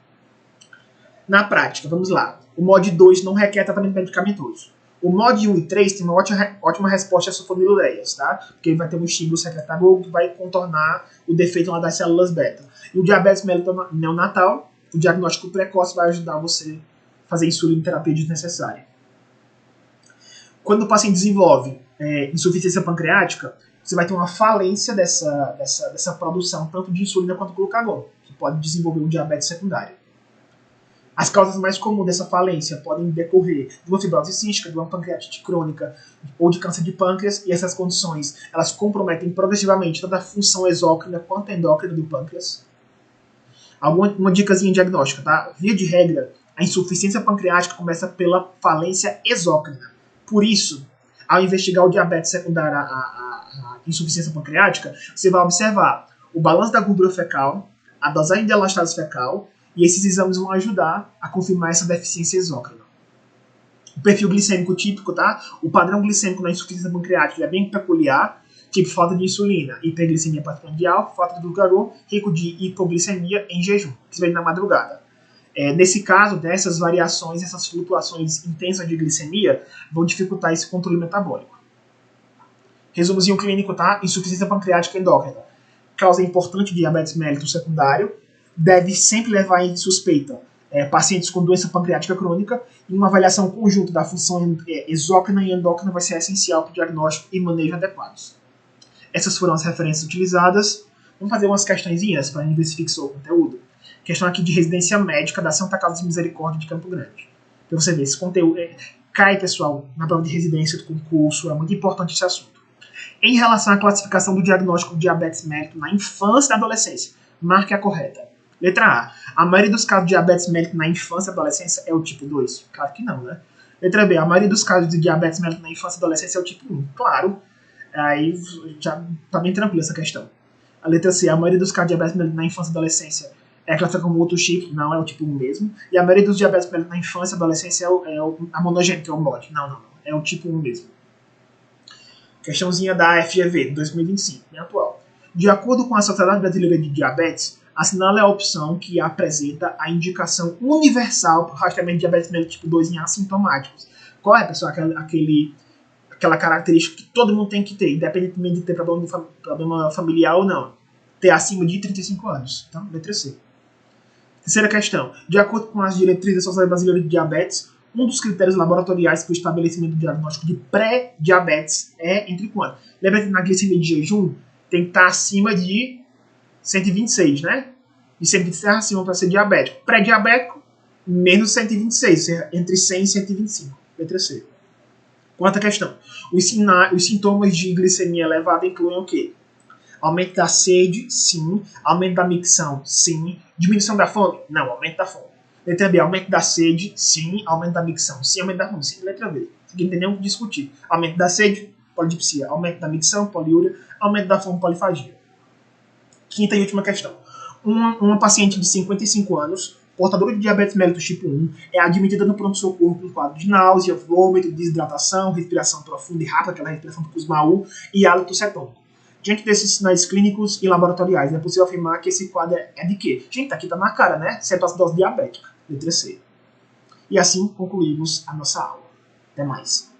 Na prática, vamos lá. O mod 2 não requer tratamento medicamentoso. O mod 1 e 3 tem uma ótima resposta às sulfonilureias, tá? Porque ele vai ter um estímulo secretário que vai contornar o defeito lá das células beta. E o diabetes mellitus neonatal, o diagnóstico precoce vai ajudar você a fazer insulinoterapia desnecessária. Quando o paciente desenvolve insuficiência pancreática, você vai ter uma falência dessa produção, tanto de insulina quanto de glucagon, que pode desenvolver um diabetes secundário. As causas mais comuns dessa falência podem decorrer de uma fibrose cística, de uma pancreatite crônica ou de câncer de pâncreas, e essas condições elas comprometem progressivamente tanto a função exócrina quanto a endócrina do pâncreas. Uma dicasinha diagnóstica, tá? Via de regra, a insuficiência pancreática começa pela falência exócrina. Por isso, ao investigar o diabetes secundário à insuficiência pancreática, você vai observar o balanço da gordura fecal, a dosagem de elastase fecal, e esses exames vão ajudar a confirmar essa deficiência exócrina. O perfil glicêmico típico, tá? O padrão glicêmico na insuficiência pancreática é bem peculiar, tipo falta de insulina, hiperglicemia prandial, falta de glucagon, rico de hipoglicemia em jejum, que se vê na madrugada. Nesse caso, dessas variações, essas flutuações intensas de glicemia vão dificultar esse controle metabólico. Resumozinho clínico, tá? Insuficiência pancreática endócrina. Causa importante de diabetes mellitus secundário. Deve sempre levar em suspeita pacientes com doença pancreática crônica, e uma avaliação conjunta da função exócrina e endócrina vai ser essencial para o diagnóstico e manejo adequados. Essas foram as referências utilizadas. Vamos fazer umas questõezinhas para a gente ver se fixou o conteúdo. Questão aqui de residência médica da Santa Casa de Misericórdia de Campo Grande. Para você ver, esse conteúdo cai, pessoal, na prova de residência do concurso, é muito importante esse assunto. Em relação à classificação do diagnóstico de diabetes mellitus na infância e na adolescência, marque a correta. Letra A maioria dos casos de diabetes mellitus na infância e adolescência é o tipo 2? Claro que não, né? Letra B, a maioria dos casos de diabetes mellitus na infância e adolescência é o tipo 1? Claro. Aí já tá bem tranquila essa questão. A letra C, a maioria dos casos de diabetes mellitus na infância e adolescência é classificada como outro tipo? Não, é o tipo 1 mesmo. E a maioria dos diabetes mellitus na infância e adolescência a monogênica, é o MOD. Não, é o tipo 1 mesmo. Questãozinha da FGV, 2025, bem atual. De acordo com a Sociedade Brasileira de Diabetes, assinale a opção que apresenta a indicação universal para o rastreamento de diabetes mellitus tipo 2 em assintomáticos. Qual é, pessoal, aquela característica que todo mundo tem que ter, independentemente de ter problema familiar ou não? Ter acima de 35 anos. Então, letra C. Terceira questão. De acordo com as diretrizes da Sociedade Brasileira de Diabetes, um dos critérios laboratoriais para o estabelecimento do diagnóstico de pré-diabetes é entre quanto? Lembra que na glicemia de jejum tem que estar acima de 126, né? De 126 acima para ser diabético. Pré-diabético, menos 126, entre 100 e 125. Letra C. Quarta questão. Os sintomas de glicemia elevada incluem o quê? Aumento da sede, sim. Aumento da micção, sim. Diminuição da fome? Não, aumento da fome. Letra B, aumento da sede, sim. Aumento da micção, sim. Aumento da fome, sim. Letra B. Aqui não tem nem o que discutir. Aumento da sede, polidipsia. Aumento da micção, poliúria. Aumento da fome, polifagia. Quinta e última questão. Uma paciente de 55 anos, portadora de diabetes mellitus tipo 1, é admitida no pronto-socorro com quadro de náusea, vômito, desidratação, respiração profunda e rápida, aquela respiração do Kussmaul, e hálito cetônico. Diante desses sinais clínicos e laboratoriais, é possível afirmar que esse quadro é de quê? Gente, aqui tá na cara, né? Cetose diabética. letra C. E assim concluímos a nossa aula. Até mais.